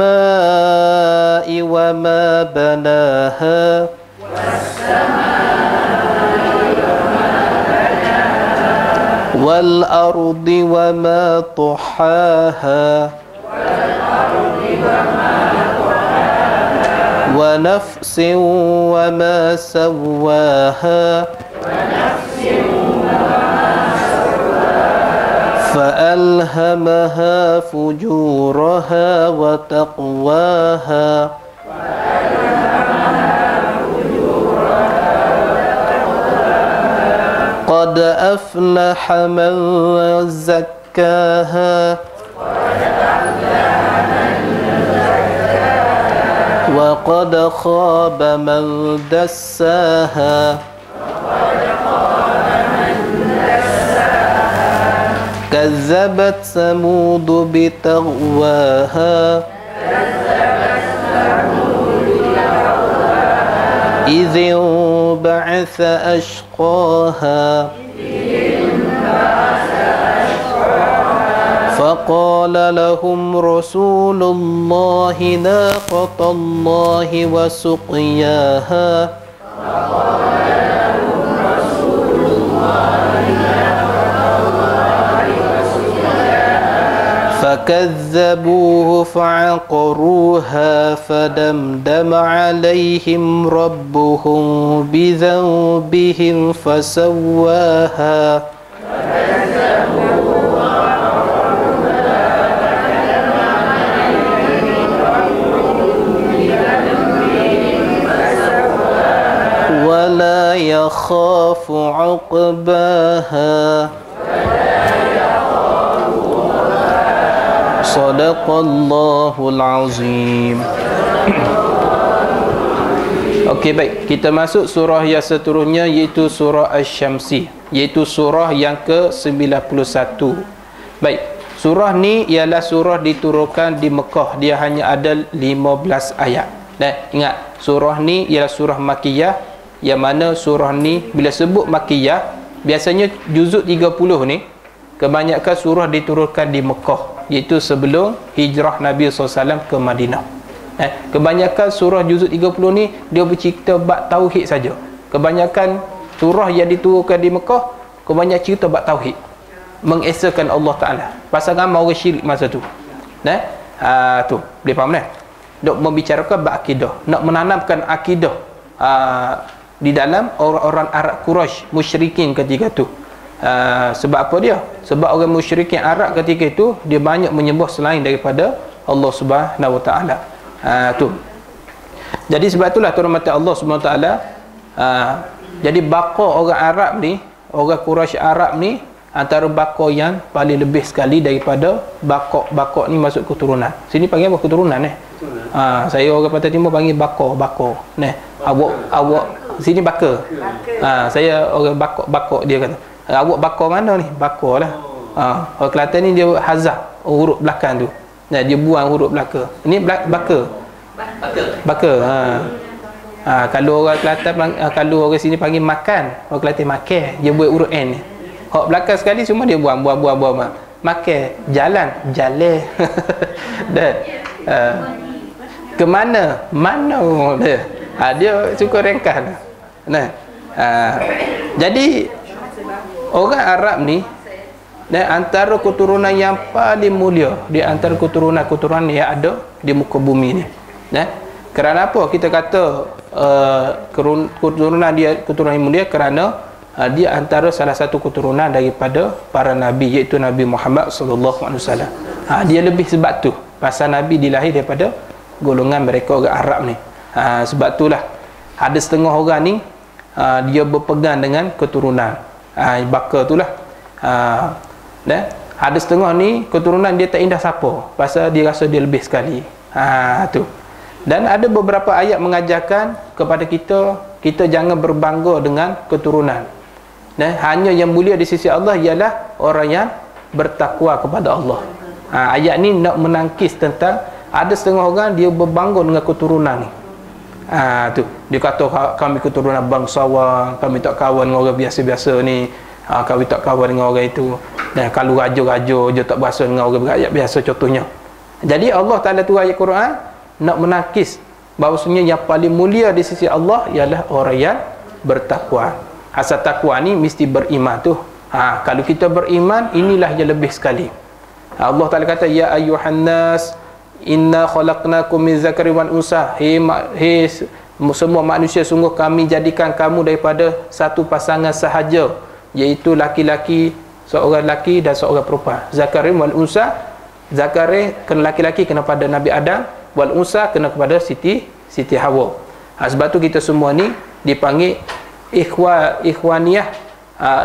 A: والسماء وما بناها والأرض وما طحاها ونفس وما سواها فألهمها فجورها وتقواها قد أفلح من زكاها وقد خاب من دساها كذبت ثمود بتغواها إذ انبعث أشقاها فقال لهم رسول الله ناقة الله وسقياها فكذبوه فعقروها فدمدم عليهم ربهم بذنبهم فسواها ولا يخاف عقباها Sadaqallahul Azim. Okey, baik, kita masuk surah yang seterusnya, iaitu surah Asy-Syamsi, iaitu surah yang ke-91. Baik, surah ni ialah surah diturunkan di Mekah. Dia hanya ada 15 ayat. Dan ingat, surah ni ialah surah Makkiyah, yang mana surah ni bila sebut Makkiyah, biasanya juzuk 30 ni kebanyakan surah diturunkan di Mekah, iaitu sebelum hijrah Nabi SAW ke Madinah. Kebanyakan surah juzuk 30 ni dia bercerita bab tauhid saja. Kebanyakan surah yang diturunkan di Mekah kebanyakan cerita bab tauhid, mengesakan Allah Ta'ala. Pasal ramai orang syirik masa tu. Tu boleh faham kan? Nak membicarakan bab akidah, nak menanamkan akidah di dalam orang-orang Arab Quraisy musyrikin ketika tu. Sebab apa dia? Sebab orang musyrikin Arab ketika itu dia banyak menyembah selain daripada Allah Subhanahu Wa Taala. Tu. Jadi sebab itulah tuan mata Allah Subhanahu Wa Taala. Jadi baka orang Arab ni, orang Quraisy Arab ni antara baka yang paling lebih sekali daripada baka ni masuk keturunan. Sini panggil apa keturunan saya orang Pantai Timur panggil baka. Awak sini baka. Saya orang baka dia kata. Awak bakar mana ni? Bakar lah. Orang Kelantan ni dia hazah huruf belakang tu. Dia buang huruf belakang. Ini bakar. Bakar. Kalau orang Kelantan kalau orang sini panggil makan, orang Kelantan makan, dia buat huruf N ni. Hak belakang sekali semua dia buang. Makan, jalan. Dan ke mana? Mana dia? Dia suka ringkas. Jadi orang Arab ni antara keturunan yang paling mulia di antara keturunan yang ada di muka bumi ni. Kerana apa kita kata keturunan yang mulia? Kerana dia antara salah satu keturunan daripada para nabi, iaitu Nabi Muhammad sallallahu alaihi wasallam. Dia lebih sebab tu pasal nabi dilahir daripada golongan mereka orang Arab ni. Sebab itulah ada setengah orang ni dia berpegang dengan keturunan bakar itulah. Ada setengah ni keturunan dia tak indah siapa, pasal dia rasa dia lebih sekali. Tu. Dan ada beberapa ayat mengajarkan kepada kita jangan berbangga dengan keturunan. Hanya yang mulia di sisi Allah ialah orang yang bertakwa kepada Allah. Ayat ni nak menangkis tentang ada setengah orang dia berbangga dengan keturunan ni. Tu dia kata kami keturunan bangsawan, kami tak kawan dengan orang biasa-biasa ni, kami tak kawan dengan orang itu. Dan kalau raja-raja je tak berasa dengan orang rakyat biasa contohnya. Jadi Allah Taala tu ayat Quran nak menakis bahawasanya yang paling mulia di sisi Allah ialah orang yang bertakwa. Asal takwa ni mesti beriman tu. Kalau kita beriman, inilah yang lebih sekali. Allah Taala kata ya ayyuhan nas inna khalaqnakum min zakari wal unsa. Hei semua manusia, sungguh kami jadikan kamu daripada satu pasangan sahaja, iaitu laki-laki, seorang laki dan seorang perempuan. Zakari wal unsa, zakari kena laki-laki kena pada Nabi Adam, wal unsa kena kepada Siti Hawa. Sebab tu kita semua ni dipanggil ikhwaniyah,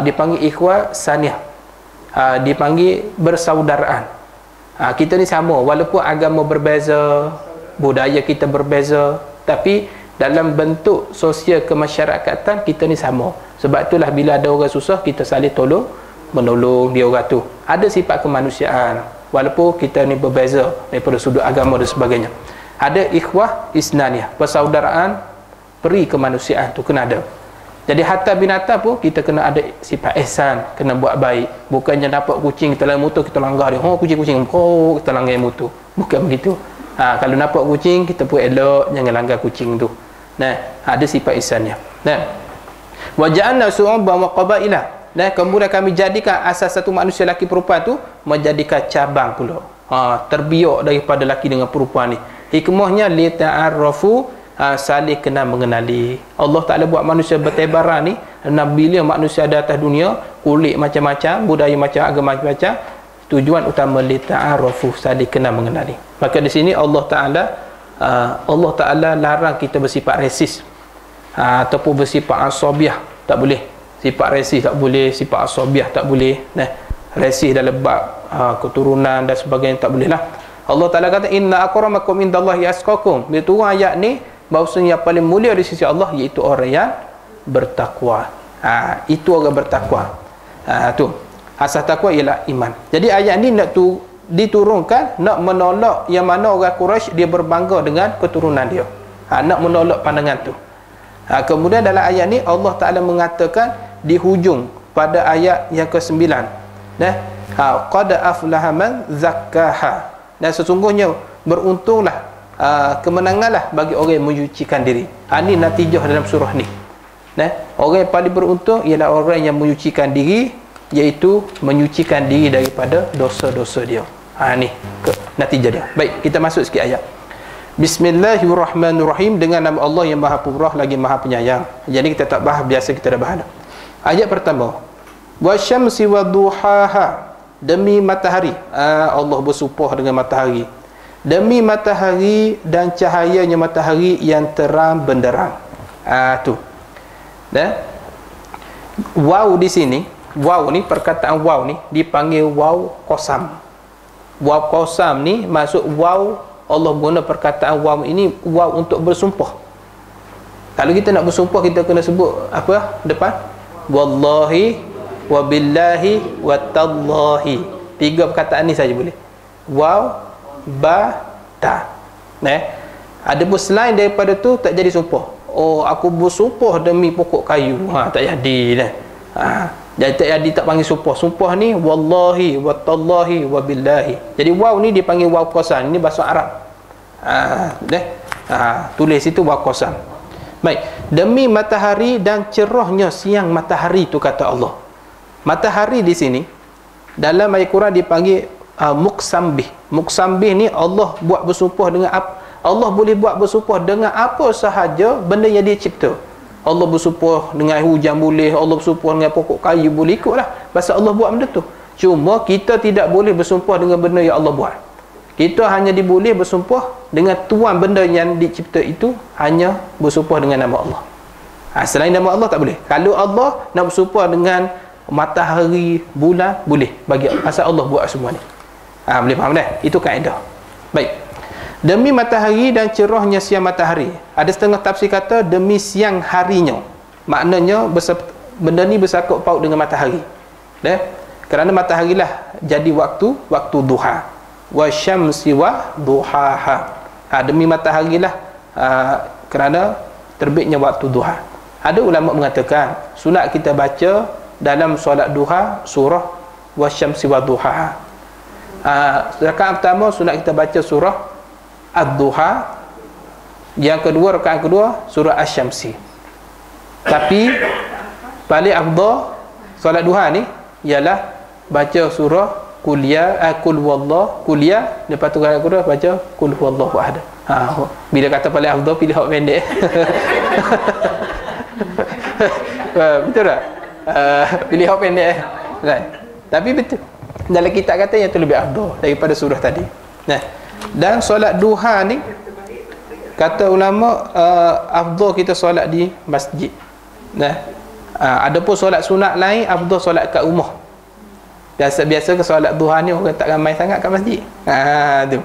A: dipanggil ikhwa saniyah, dipanggil bersaudaraan. Kita ni sama, walaupun agama berbeza, budaya kita berbeza, tapi dalam bentuk sosial kemasyarakatan kita ni sama. Sebab itulah bila ada orang susah, kita saling menolong dia orang tu. Ada sifat kemanusiaan walaupun kita ni berbeza daripada sudut agama dan sebagainya. Ada ikhwah isnaniyah, persaudaraan peri kemanusiaan tu kena ada. Jadi hatta binatang pun kita kena ada sifat ihsan, kena buat baik. Bukannya dapat kucing kita dalam motor kita langgar dia. Kucing-kucing kita langgar motor. Bukan begitu. Kalau nampak kucing kita pun elok, jangan langgar kucing tu. Ada sifat ihsannya. Wa ja'alna su'uban wa qabailah. Kemudian kami jadikan asas satu manusia laki perempuan tu menjadikan cabang pula. terbiak daripada lelaki dengan perempuan ni. Hikmahnya li ta'arrafu, saling kenal mengenali. Allah Ta'ala buat manusia bertebaran ni, bila manusia ada atas dunia, kulit macam-macam, budaya macam, agama macam-macam, tujuan utama li ta'arrafu, saling kenal mengenali. Maka di sini Allah Ta'ala larang kita bersifat resis, ataupun bersifat asabiah, tak boleh. Sifat resis tak boleh, sifat asabiah tak boleh. Resis dalam bab keturunan dan sebagainya tak boleh lah. Allah Ta'ala kata inna akramakum indallahi atqakum. Bila turun ayat ni, bahawasanya yang paling mulia di sisi Allah iaitu orang yang bertakwa. Itu orang bertakwa. Tu asas takwa ialah iman. Jadi ayat ni nak diturunkan nak menolak yang mana orang Quraisy dia berbangga dengan keturunan dia. Nak menolak pandangan tu. Kemudian dalam ayat ni Allah Ta'ala mengatakan di hujung pada ayat yang ke-9, qad aflaha man zakkaha, dan sesungguhnya beruntunglah, kemenanganlah bagi orang yang menyucikan diri. Ini natijah dalam surah ni. Orang yang paling beruntung ialah orang yang menyucikan diri, iaitu menyucikan diri daripada dosa-dosa dia. Ni natijah dia. Baik, kita masuk sikit ayat. Bismillahirrahmanirrahim, dengan nama Allah yang Maha Pemurah lagi Maha Penyayang. Jadi kita tak bahas, biasa kita dah bahas. Ayat pertama, wasyamsi waduhaha, demi matahari. Allah bersumpah dengan matahari. Demi matahari dan cahayanya matahari yang terang benderang. Tu. Waw di sini, waw ni, perkataan waw ni dipanggil waw qasam. Waw qasam ni maksud waw, Allah guna perkataan waw ini waw untuk bersumpah. Kalau kita nak bersumpah, kita kena sebut apa depan? Wallahi wabillahi watallahi. 3 perkataan ni saja boleh. Waw, ba, ta. Ada pun selain daripada tu tak jadi sumpah. Aku bersumpah demi pokok kayu. Tak jadi dah. Jadi tak jadi, tak panggil sumpah. Sumpah ni wallahi watallahi wabillahi. Jadi waw ni dipanggil waw qasam. Ini bahasa Arab. Tulis situ waw qasam. Baik, demi matahari dan cerahnya siang matahari, tu kata Allah. Matahari di sini dalam ayat Quran dipanggil muqsambih. Muqsambih ni Allah buat bersumpah dengan Allah boleh buat bersumpah dengan apa sahaja benda yang dia cipta. Allah bersumpah dengan hujan boleh, Allah bersumpah dengan pokok kayu boleh, ikutlah pasal Allah buat benda tu. Cuma kita tidak boleh bersumpah dengan benda yang Allah buat. Kita hanya diboleh bersumpah dengan tuan benda yang dicipta itu, hanya bersumpah dengan nama Allah. Selain nama Allah tak boleh. Kalau Allah nak bersumpah dengan matahari, bulan, boleh, bagi asal Allah buat semua ni. Boleh faham dah? Itu kaedah. Baik. Demi matahari dan cerahnya siang matahari. Ada setengah tafsir kata demi siang harinya. Maknanya benda ni bersangkut paut dengan matahari. Kerana matahari lah jadi waktu duha. Wa syamsi wa duhaha. Demi matahari lah kerana terbitnya waktu duha. Ada ulama mengatakan sunat kita baca dalam solat duha surah wa syamsi wa duhaha. Rakaat pertama sunat kita baca surah ad-duha. Yang kedua, rakaat kedua surah asy-syamsi. Tapi paling afdal solat duha ni ialah baca surah kul huwallahu, kuliah, lepas tu rakaat kedua baca kul huwallahu ahad. Bila kata paling afdal, pilih hak pendek. Betul tak? Pilih hak pendek. Tapi betul, dalam kitab kata yang tu lebih afdal daripada surah tadi. Dan solat duha ni kata ulama afdal kita solat di masjid. Adapun solat sunat lain afdal solat kat rumah. Biasa ke solat duha ni orang tak ramai sangat kat masjid. Tu.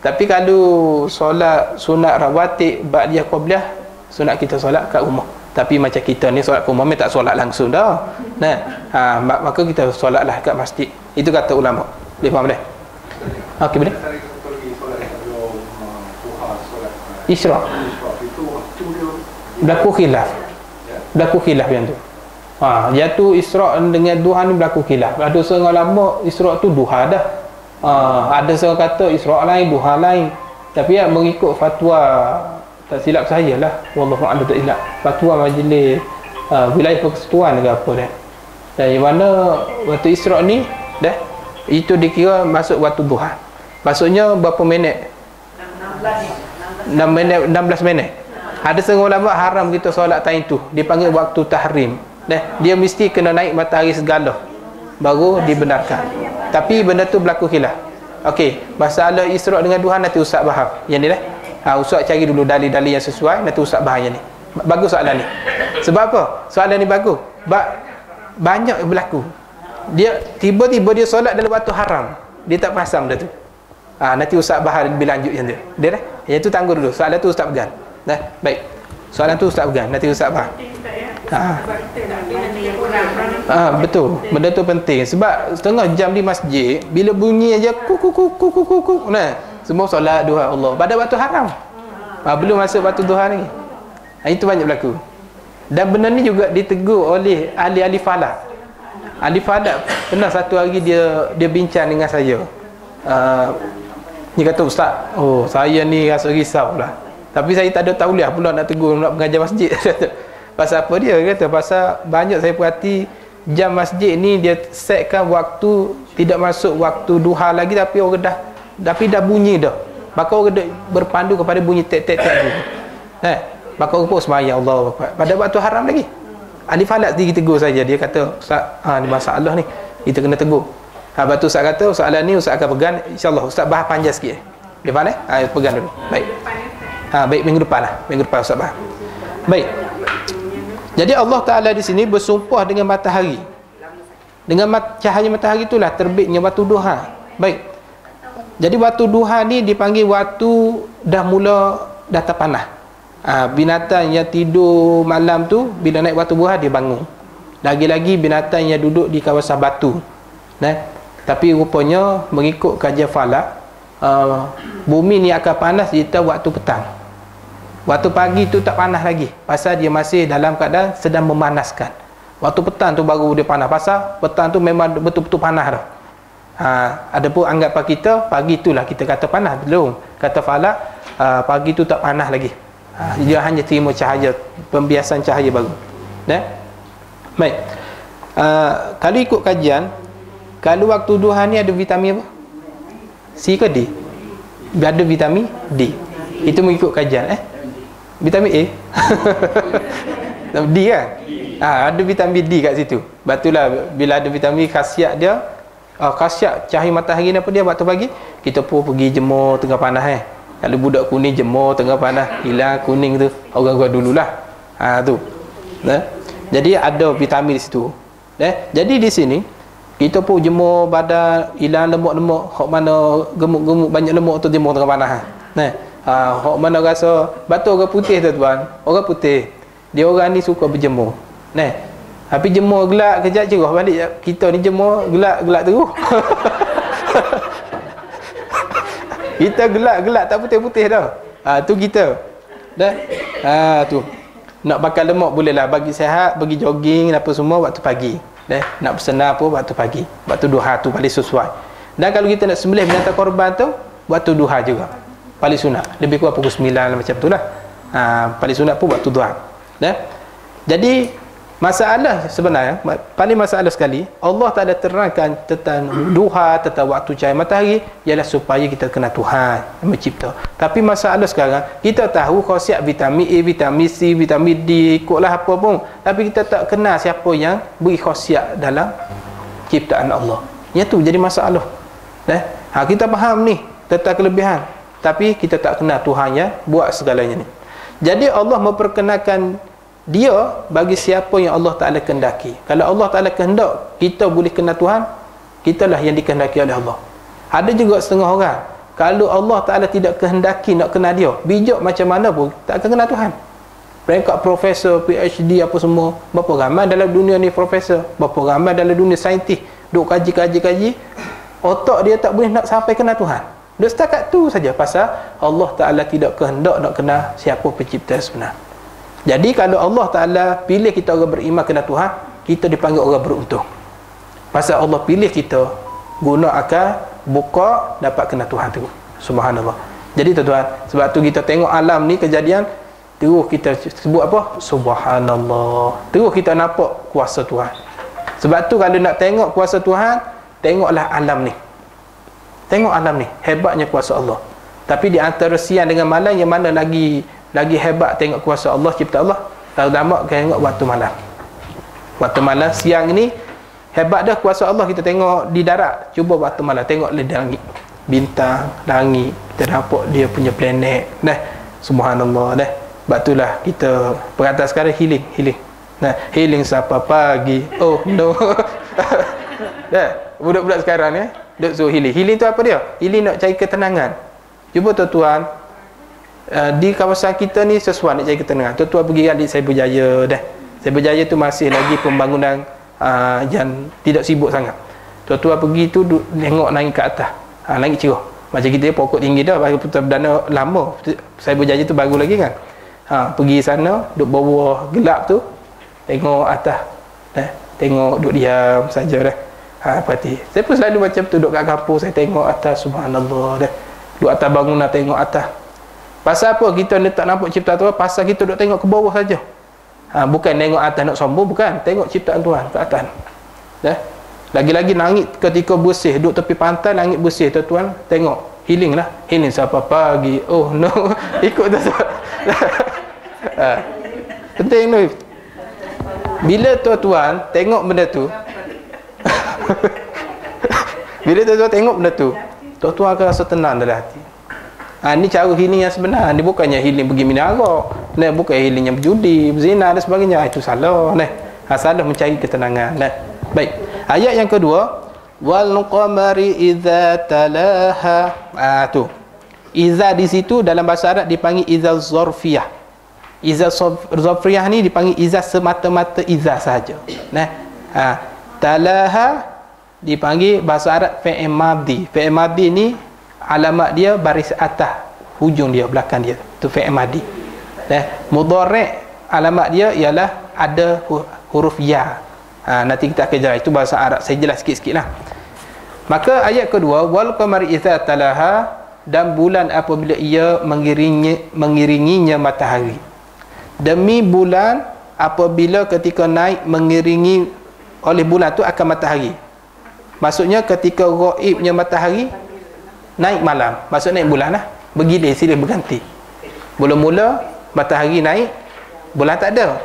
A: Tapi kalau solat sunat rawatib ba'diyah qabliyah, sunat kita solat kat rumah. Tapi macam kita ni solat kat rumah tak solat langsung dah. Maka kita solatlah kat masjid. Itu kata ulama. Boleh faham dah? Okey, boleh? Isra' berlaku khilaf yang tu. Yang tu Isra' dengan duha ni berlaku khilaf. Ada seorang ulama Isra' tu duha dah. Ada seorang kata Isra' lain, duha lain. Tapi mengikut fatwa, tak silap saya lah, wallahu a'lam, tak silap, fatwa majlis wilayah persekutuan ke apa dah. Dan yang mana waktu Isra' ni dah itu dikira masuk waktu duha. Maksudnya berapa minit? 16 minit. Ada setengah ulama haram kita solat time tu. Dipanggil waktu tahrim. Dia mesti kena naik matahari segala baru dibenarkan. Tapi benda tu berlaku khilaf. Okey, masalah Isra' dengan Tuhan nanti Ustaz faham. Yang ni Ustaz cari dulu dalil-dalil yang sesuai, nanti Ustaz bahas yang ni. Bagus soalan ni. Sebab apa? Soalan ni bagus. Banyak berlaku. Dia tiba-tiba dia solat dalam waktu haram. Dia tak pasang dah tu. Nanti Ustaz bahas lebih lanjut yang dia. Dia dah. Yang tu tangguh dulu. Soalan tu Ustaz pegang. Baik. Soalan tu Ustaz pegang. Nanti Ustaz bahas. Betul. Benda tu penting. Sebab setengah jam di masjid, bila bunyi aja kuk. Semua solat duha Allah. Pada waktu haram. Belum masuk waktu duha lagi. Itu banyak berlaku. Dan benda ni juga ditegur oleh ahli-ahli falak. Ahli falak pernah satu hari dia bincang dengan saya. Dia kata, Ustaz, saya ni rasa risau lah. Tapi saya tak ada tauliah pula nak tegur, nak mengajar masjid. Pasal apa dia kata? Pasal banyak saya perhati jam masjid ni dia setkan waktu tidak masuk waktu duha lagi, tapi orang dah bunyi dah. Maka orang dah berpandu kepada bunyi tek tu. Maka orang pun sembahyang Allah pada waktu haram lagi. Ahli falak sendiri tegur saja. Dia kata, Ustaz, ni masalah ni, kita kena tegur. Lepas tu Ustaz kata, soalan ni Ustaz akan pegang, insyaAllah Ustaz bahas panjang sikit. Dia faham pegang dulu. Baik. Baik, minggu depan lah. Minggu depan Ustaz bahas. Baik. Jadi Allah Ta'ala di sini bersumpah dengan matahari. Dengan cahaya matahari itulah terbitnya waktu duha. Baik. Jadi waktu duha ni dipanggil waktu dah terpanah. Binatang yang tidur malam tu, bila naik waktu duha dia bangun. Lagi-lagi binatang yang duduk di kawasan batu. Tapi rupanya mengikut kajian falak, bumi ni akan panas di waktu petang. Waktu pagi tu tak panas lagi, pasal dia masih dalam keadaan sedang memanaskan. Waktu petang tu baru dia panas, pasal petang tu memang betul-betul panas dah. Adapun anggapan kita, pagi itulah kita kata panas. Belum, kata falak, pagi tu tak panas lagi. Dia hanya terima cahaya, pembiasan cahaya baru. Baik. Kalau ikut kajian, kalau waktu duha ni ada vitamin apa? C ke D? Ada vitamin D. Itu mengikut kajian. Vitamin A. D kan? Ada vitamin D kat situ. Batulah bila ada vitamin, khasiat dia, khasiat cahaya matahari ni apa dia waktu pagi? Kita pun pergi jemur tengah panas. Kalau budak kuning jemur tengah panas, hilang kuning tu, orang-orang dululah. Tu. Jadi ada vitamin di situ. Jadi di sini kita pun jemur badan, hilang lemak-lemak, hok mana gemuk-gemuk banyak lemak tu jemur tengah panas. Hok mana rasa batu orang putih tu tuan. Orang putih, dia orang ni suka berjemur. Tapi jemur gelap kejap cerah balik. Kita ni jemur gelap terus. Kita gelap tak putih-putih dah. Tu kita. Tu. Nak bakar lemak boleh lah, bagi sihat, bagi jogging apa semua waktu pagi. Nak bersenam pun waktu pagi. Waktu duha tu paling sesuai. Dan kalau kita nak sembelih binatang korban tu waktu duha juga. Paling sunat. Lebih kurang pukul 9 macam tu lah. Paling sunat pun waktu duha. Jadi masalah sebenarnya, paling masalah sekali, Allah Ta'ala terangkan tentang duha, tentang waktu cahaya matahari, ialah supaya kita kenal Tuhan yang mencipta. Tapi masalah sekarang, kita tahu khasiat vitamin A, vitamin C, vitamin D, ikutlah apa pun, tapi kita tak kenal siapa yang beri khasiat dalam ciptaan Allah. Yang tu jadi masalah. Kita faham ni tentang kelebihan, tapi kita tak kenal Tuhan yang buat segalanya ni. Jadi Allah memperkenalkan dia bagi siapa yang Allah Ta'ala kehendaki. Kalau Allah Ta'ala kehendak kita boleh kenal Tuhan, kitalah yang dikehendaki oleh Allah. Ada juga setengah orang, kalau Allah Ta'ala tidak kehendaki nak kenal dia, bijak macam mana pun tak akan kenal Tuhan. Peringkat profesor, PhD apa semua, berapa ramai dalam dunia ni profesor, berapa ramai dalam dunia saintis, duk kaji, otak dia tak boleh nak sampai kenal Tuhan. Dia setakat tu saja, pasal Allah Ta'ala tidak kehendak nak kenal siapa pencipta sebenar. Jadi kalau Allah Ta'ala pilih kita orang beriman kenal Tuhan, kita dipanggil orang beruntung. Pasal Allah pilih kita guna akal, buka, dapat kenal Tuhan tu. Subhanallah. Jadi tuan-tuan, sebab tu kita tengok alam ni kejadian, terus kita sebut apa? Subhanallah. Terus kita nampak kuasa Tuhan. Sebab tu kalau nak tengok kuasa Tuhan, tengoklah alam ni. Tengok alam ni, hebatnya kuasa Allah. Tapi di antara siang dengan malam, yang mana lagi hebat tengok kuasa Allah, cipta Allah? Ulama tengok waktu malam. Waktu malam, siang ni hebat dah kuasa Allah, kita tengok di darat. Cuba waktu malam, tengok di langit, bintang, langit, kita nampak dia punya planet. Nah, subhanallah dah. Sebab itulah kita perkataan sekarang healing. Nah, healing siapa pagi. Oh no. Dah, budak-budak sekarang ni duk suruh healing. Healing tu apa dia? Healing nak cari ketenangan. Cuba tuan-tuan, di kawasan kita ni sesuai nak cari ketenangan. Tuan-tuan pergi adik saya berjaya dah. Saya berjaya tu masih lagi pembangunan yang tidak sibuk sangat. Tuan-tuan pergi tu tengok naik ke atas. Langit cerah. Macam kita pokok tinggi dah, baru perdana lama. Saya berjaya tu baru lagi kan. Pergi sana, duduk bawah gelap tu, tengok atas. Tengok duduk diam saja dah. Perhati. Saya pun selalu macam tu, duduk kat kampung, saya tengok atas, subhanallah dah. Duduk atas bangunan, tengok atas. Pasal apa kita tak nampak ciptaan Tuhan? Pasal kita duduk tengok ke bawah saja. Bukan tengok atas nak sombong, bukan. Tengok ciptaan Tuhan ke atas. Dah. Lagi-lagi langit ketika bersih, duduk tepi pantai, langit bersih, tuan-tuan tengok. Healing lah. Healing siapa pagi. Oh no. Ikut tuan-tuan. Penting tu. Bila tuan-tuan tengok benda tu, bila tuan-tuan tengok benda tu, tuan-tuan akan rasa tenang dalam hati. Ni cara healing yang sebenar. Ni bukannya healing pergi minum arak. Bukan healing yang berjudi, berzina dan sebagainya. Itu salah. Salah mencari ketenangan. Baik. Ayat yang kedua, wal qamari idza talaha. Tu. Iza di situ dalam bahasa Arab dipanggil iza zarfiyah. Iza zarfiyah ni dipanggil iza semata-mata iza sahaja. Talaha dipanggil bahasa Arab fi'il madhi. Fi'il madhi ni alamat dia baris atas, hujung dia, belakang dia. Tu fi'il madhi. Mudhari' alamat dia ialah ada huruf ya. Nanti kita akan jelas. Itu bahasa Arab. Saya jelas sikit-sikit lah. Maka ayat kedua, wal qamari idza talaha, dan bulan apabila ia mengiringinya matahari. Demi bulan apabila ketika naik mengiringi oleh bulan tu akan matahari. Maksudnya ketika ghaibnya matahari naik malam, maksud naik bulan lah, bergilir silih berganti. Mula-mula matahari naik, bulan tak ada.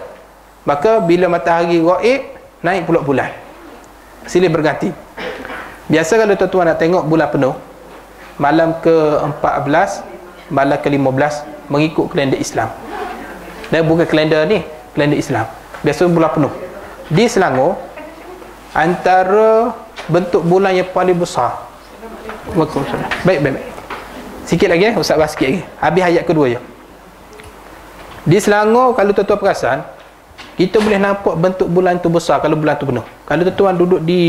A: Maka bila matahari ghaib, naik pula bulan, silih berganti. Biasa kalau tuan-tuan nak tengok bulan penuh, malam ke-14, malam ke-15, mengikut kalender Islam. Dan bukan kalender ni, kalender Islam. Biasa bulan penuh. Di Selangor, antara bentuk bulan yang paling besar. Baik. Sikit lagi, Ustaz bahas sikit lagi. Habis ayat kedua je. Di Selangor, kalau tuan-tuan perasan, kita boleh nampak bentuk bulan tu besar kalau bulan tu penuh. Kalau tuan-tuan duduk di,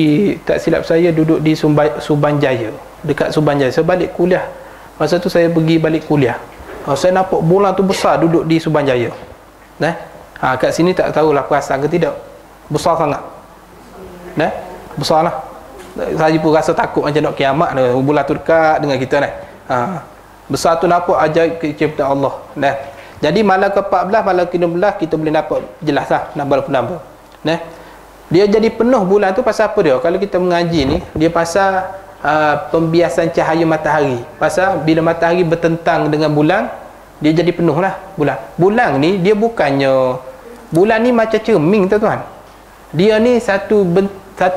A: tak silap saya, duduk di Subanjaya, dekat Subanjaya. Saya balik kuliah. Masa tu saya pergi balik kuliah. Saya nampak bulan tu besar duduk di Subanjaya. Kat sini tak tahulah perasan ke tidak. Besar sangat. Besar lah. Saya pun rasa takut macam nak kiamat. Bulan tu dekat dengan kita. Besar tu nampak ajaib keciptaan Allah. Jadi malam ke-14, malam ke-16 kita boleh nampak jelas lah nambah-nambah. Dia jadi penuh bulan tu pasal apa dia? Kalau kita mengaji ni, dia pasal pembiasan cahaya matahari. Pasal bila matahari bertentang dengan bulan, dia jadi penuh lah bulan. Bulan ni dia bukannya, bulan ni macam cermin tuan-tuan. Dia ni satu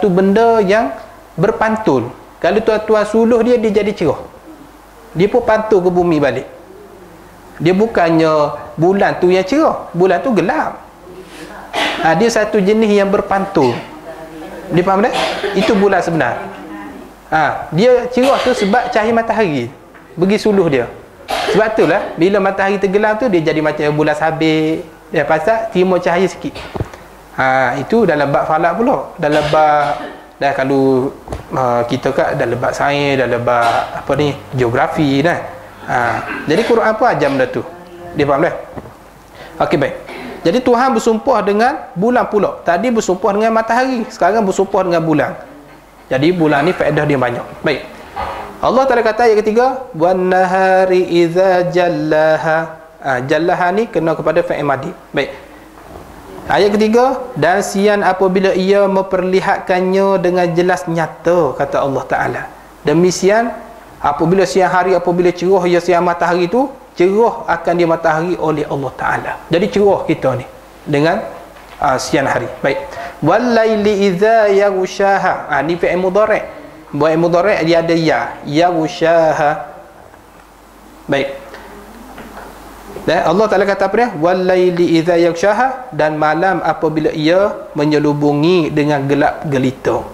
A: benda yang berpantul. Kalau tuan-tuan suluh dia jadi cerah. Dia pun pantul ke bumi balik. Dia bukannya bulan tu yang cerah, bulan tu gelap. Dia satu jenis yang berpantul. Dia faham tak? Itu bulan sebenar. Dia cerah tu sebab cahaya matahari bagi suluh dia. Sebab itulah bila matahari tenggelam tu dia jadi macam bulan sabit. Dia pasal timur cahaya sikit. Itu dalam bab falak pula. Dalam bab kalau kita kat dalam bab sains, dalam bab apa ni, geografi dah. Jadi Quran apa ajar benda tu? Dia faham dah? Okey, baik. Jadi Tuhan bersumpah dengan bulan pula. Tadi bersumpah dengan matahari, sekarang bersumpah dengan bulan. Jadi bulan ni faedah dia banyak. Baik. Allah Taala kata ayat ketiga, wan nahari idza jallaha. Jallaha ni kena kepada fa'il madhi. Baik. Ayat ketiga, dan siang apabila ia memperlihatkannya dengan jelas nyata, kata Allah Taala. Demi siang Apabila siang hari, apabila cerah ya siang matahari tu, cerah akan dia matahari oleh Allah Ta'ala. Jadi cerah kita ni dengan siang hari. Baik. Wal-laili idza yaghshaha. Ni fi'il mudhari'. Fi'il mudhari' dia ada ya. Yaghshaha. Baik. Dan Allah Ta'ala kata apa dia? Wal-laili idza yaghshaha, dan malam apabila ia menyelubungi dengan gelap gelita.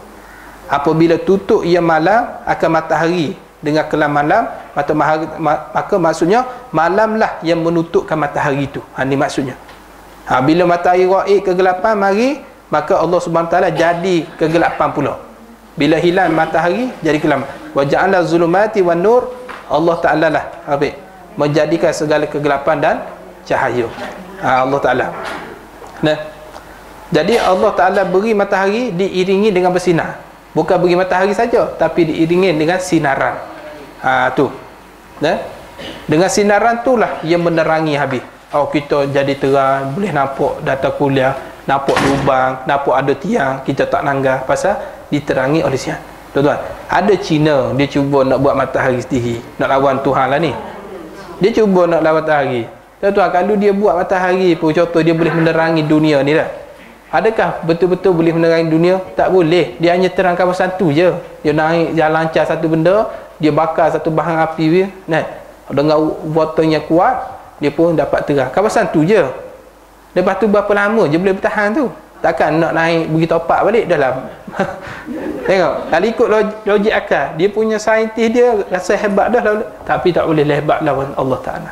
A: Apabila tutup ia malam akan matahari dengan kelam malam, maka maksudnya malamlah yang menutupkan matahari itu. Ini maksudnya. Bila matahari raib kegelapan mari, maka Allah Subhanahu Wa Taala jadi kegelapan pula. Bila hilang matahari jadi kelam. Wa ja'ala zulumati wan nur. Allah Ta'ala lah menjadikan segala kegelapan dan cahaya. Allah Ta'ala. Nah, jadi Allah Ta'ala beri matahari diiringi dengan bersinar. Bukan beri matahari saja, tapi diiringi dengan sinaran. Tu. Nah, dengan sinaran itulah yang menerangi habis. Kita jadi terang, boleh nampak data kuliah, nampak lubang, nampak ada tiang, kita tak nanggah pasal diterangi oleh siang. Tuan-tuan, ada Cina dia cuba nak buat matahari sendiri, nak lawan Tuhan lah ni. Dia cuba nak lawan matahari. Tuan-tuan, kalau dia buat matahari pun, contoh dia boleh menerangi dunia ni dah. Adakah betul-betul boleh menerangi dunia? Tak boleh. Dia hanya terang kawasan tu je. Dia naik jalan lancar satu benda, dia bakar satu bahan api dia, nah, dengan water yang kuat, dia pun dapat terang. Kawasan tu je. Lepas tu berapa lama je boleh bertahan tu? Takkan nak naik pergi topak balik dalam. Tengok, kalau ikut logik akal, dia punya saintis dia rasa hebat dah, tapi tak boleh hebat lawan Allah Ta'ala.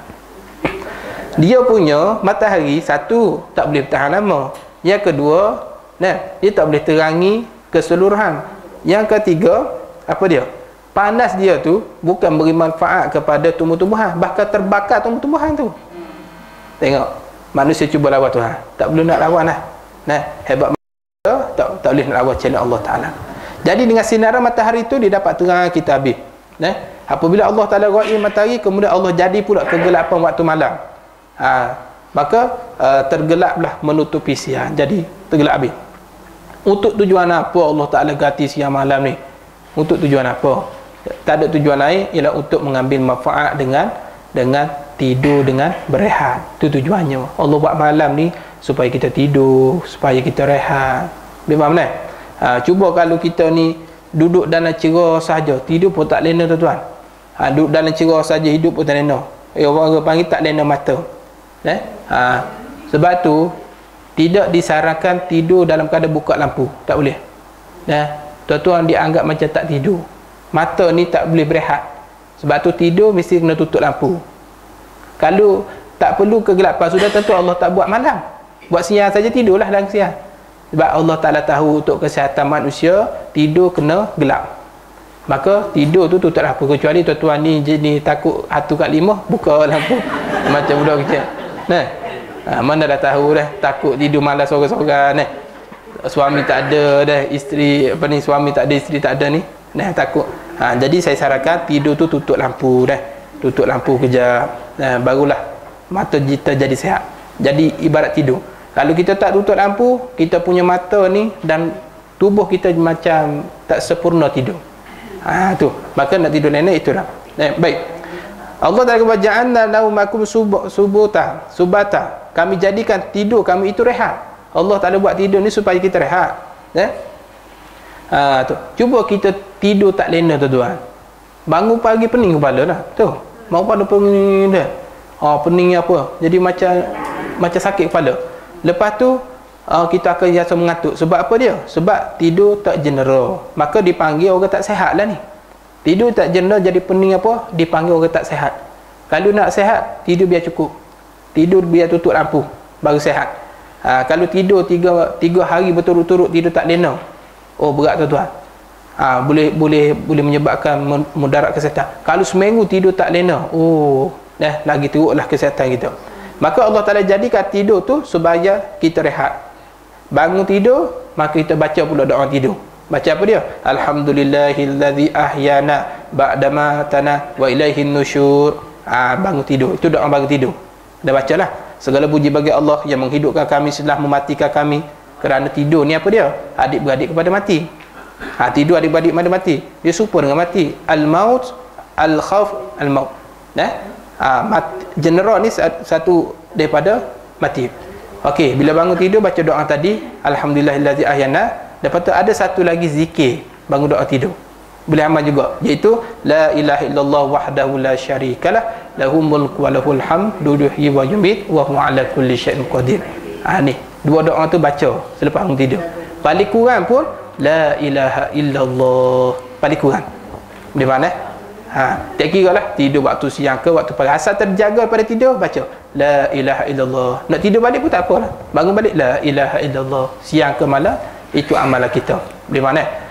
A: Dia punya matahari satu tak boleh bertahan lama. Yang kedua, nah, dia tak boleh terangi keseluruhan. Yang ketiga, apa dia? Panas dia tu bukan beri manfaat kepada tumbuh-tumbuhan, bahkan terbakar tumbuh-tumbuhan tu. Tengok, manusia cuba lawan Tuhan, tak boleh nak lawan lah. Nah, hebat manusia tak boleh nak lawan channel Allah Ta'ala. Jadi dengan sinaran matahari tu dia dapat terang kita habis. Nah, apabila Allah Ta'ala raib matahari, kemudian Allah jadi pula kegelapan waktu malam. Maka tergelaplah menutupi siang, jadi tergelap habis. Untuk tujuan apa Allah Ta'ala ganti siang malam ni? Untuk tujuan apa? Tak ada tujuan lain, ialah untuk mengambil manfaat dengan tidur, dengan berehat. Itu tujuannya. Allah buat malam ni supaya kita tidur, supaya kita rehat. Faham tak? Cuba kalau kita ni duduk dalam cerah saja, tidur pun tak lena tuan-tuan. Duduk dalam cerah saja, hidup pun tak lena. Orang panggil tak lena mata. Sebab tu tidak disarankan tidur dalam keadaan buka lampu. Tak boleh. Tuan-tuan dianggap macam tak tidur. Mata ni tak boleh berehat. Sebab tu tidur mesti kena tutup lampu. Kalau tak perlu kegelapan, sudah tentu Allah tak buat malam. Buat siang saja, tidurlah dalam siang. Sebab Allah Ta'ala tahu untuk kesihatan manusia, tidur kena gelap. Maka tidur tu tutup lampu. Kecuali tuan-tuan ni jenis takut 1/5, buka lampu macam budak kecil. Mana dah tahu dah, takut tidur malam sorang-sorang ni. Suami tak ada dah, isteri suami tak ada, isteri tak ada ni. Takut. Jadi saya sarankan tidur tu tutup lampu dah. Tutup lampu kejap. Barulah mata kita jadi sihat. Jadi ibarat tidur. Kalau kita tak tutup lampu, kita punya mata ni dan tubuh kita macam tak sempurna tidur. Tu. Maka nak tidur nenek itulah. Baik. Allah Ta'ala ja'alna naumakum subata. Kami jadikan tidur kami itu rehat. Allah Ta'ala buat tidur ni supaya kita rehat. Tu. Cuba kita tidur tak lena tuan-tuan. Bangun pagi pening kepala dah. Tu. Bangun pada pening dah. Pening apa? Jadi macam sakit kepala. Lepas tu kita akan rasa mengantuk. Sebab apa dia? Sebab tidur tak general. Maka dipanggil orang tak sihat lah ni. Tidur tak general jadi pening apa? Dipanggil orang tak sihat. Kalau nak sihat, tidur biar cukup. Tidur biar tutup lampu, baru sihat. Kalau tidur 3 hari berturut-turut tidur tak lena, berat tuan-tuan. Boleh menyebabkan mudarat kesihatan. Kalau seminggu tidur tak lena, lagi teruklah kesihatan kita. Maka Allah Ta'ala jadikan tidur tu supaya kita rehat. Bangun tidur, maka kita baca pula doa tidur. Baca apa dia? Alhamdulillahillazi ahyana ba'dama tana wa ilaihin nusyur. Bangun tidur. Itu doa bangun tidur. Dah bacalah. Segala puji bagi Allah yang menghidupkan kami setelah mematikan kami. Kerana tidur ni apa dia? Adik-beradik kepada mati. Tidur adik-beradik kepada mati. Dia serupa dengan mati. Al-maut al-khauf al-maut. General ni satu daripada mati. Okey, bila bangun tidur baca doa tadi, alhamdulillahillazi ahyana. Lepas tu ada satu lagi zikir bangun doa tidur. Boleh amal juga, iaitu la ilaha illallah wahdahu la syarikalah lahul mulku wa lahul hamdu yuhyi wa yumiit wa huwa ala kulli syai'in qadir. Ni dua doa tu baca selepas bangun tidur. Paling kurang pun la ilaha illallah, paling kurang. Di mana? Tak kira lah tidur waktu siang ke waktu pagi, asal terjaga pada tidur baca la ilaha illallah. Nak tidur balik pun tak apalah, bangun balik la ilaha illallah. Siang ke malam itu amalan kita. Di mana?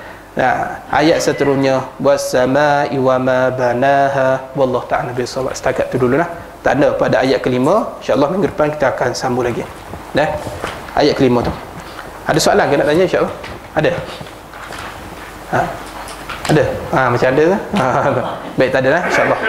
A: Ayat seterusnya was-samaa'i wa ma banaha wallahu ta'ala bisawab. Setakat tu dulu lah. Tak ada pada ayat kelima. InsyaAllah minggu depan kita akan sambung lagi. Ayat kelima tu. Ada soalan ke nak tanya insyaAllah? Ada? Ada? Macam ada lah. Baik, tak ada lah insyaAllah.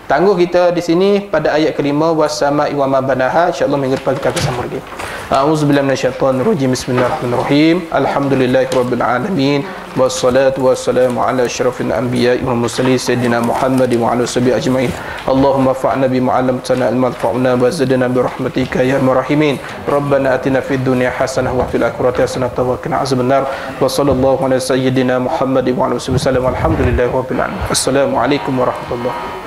A: Tangguh kita di sini pada ayat kelima was-samaa'i wa ma banaha. InsyaAllah minggu depan kita akan sambung lagi. A'udzubillahi minasyaitonirrajim. Bismillahirrahmanirrahim. Alhamdulillahirabbil alamin. Wassalatu wassalamu ala asyrafil anbiya'i wal mursalin sayyidina Muhammadin wa ala sahbihi ajma'in. Allahumma fa'na bima 'allamtana ilman yanfa'una wa zidna bi rahmatika ya arhamar rahimin. Rabbana atina fid dunya hasanah wa fil akhirati hasanah wa qina azabannar. Wa sallallahu ala sayyidina Muhammadin wa ala alihi wasallam. Alhamdulillahirabbil alamin. Assalamualaikum warahmatullahi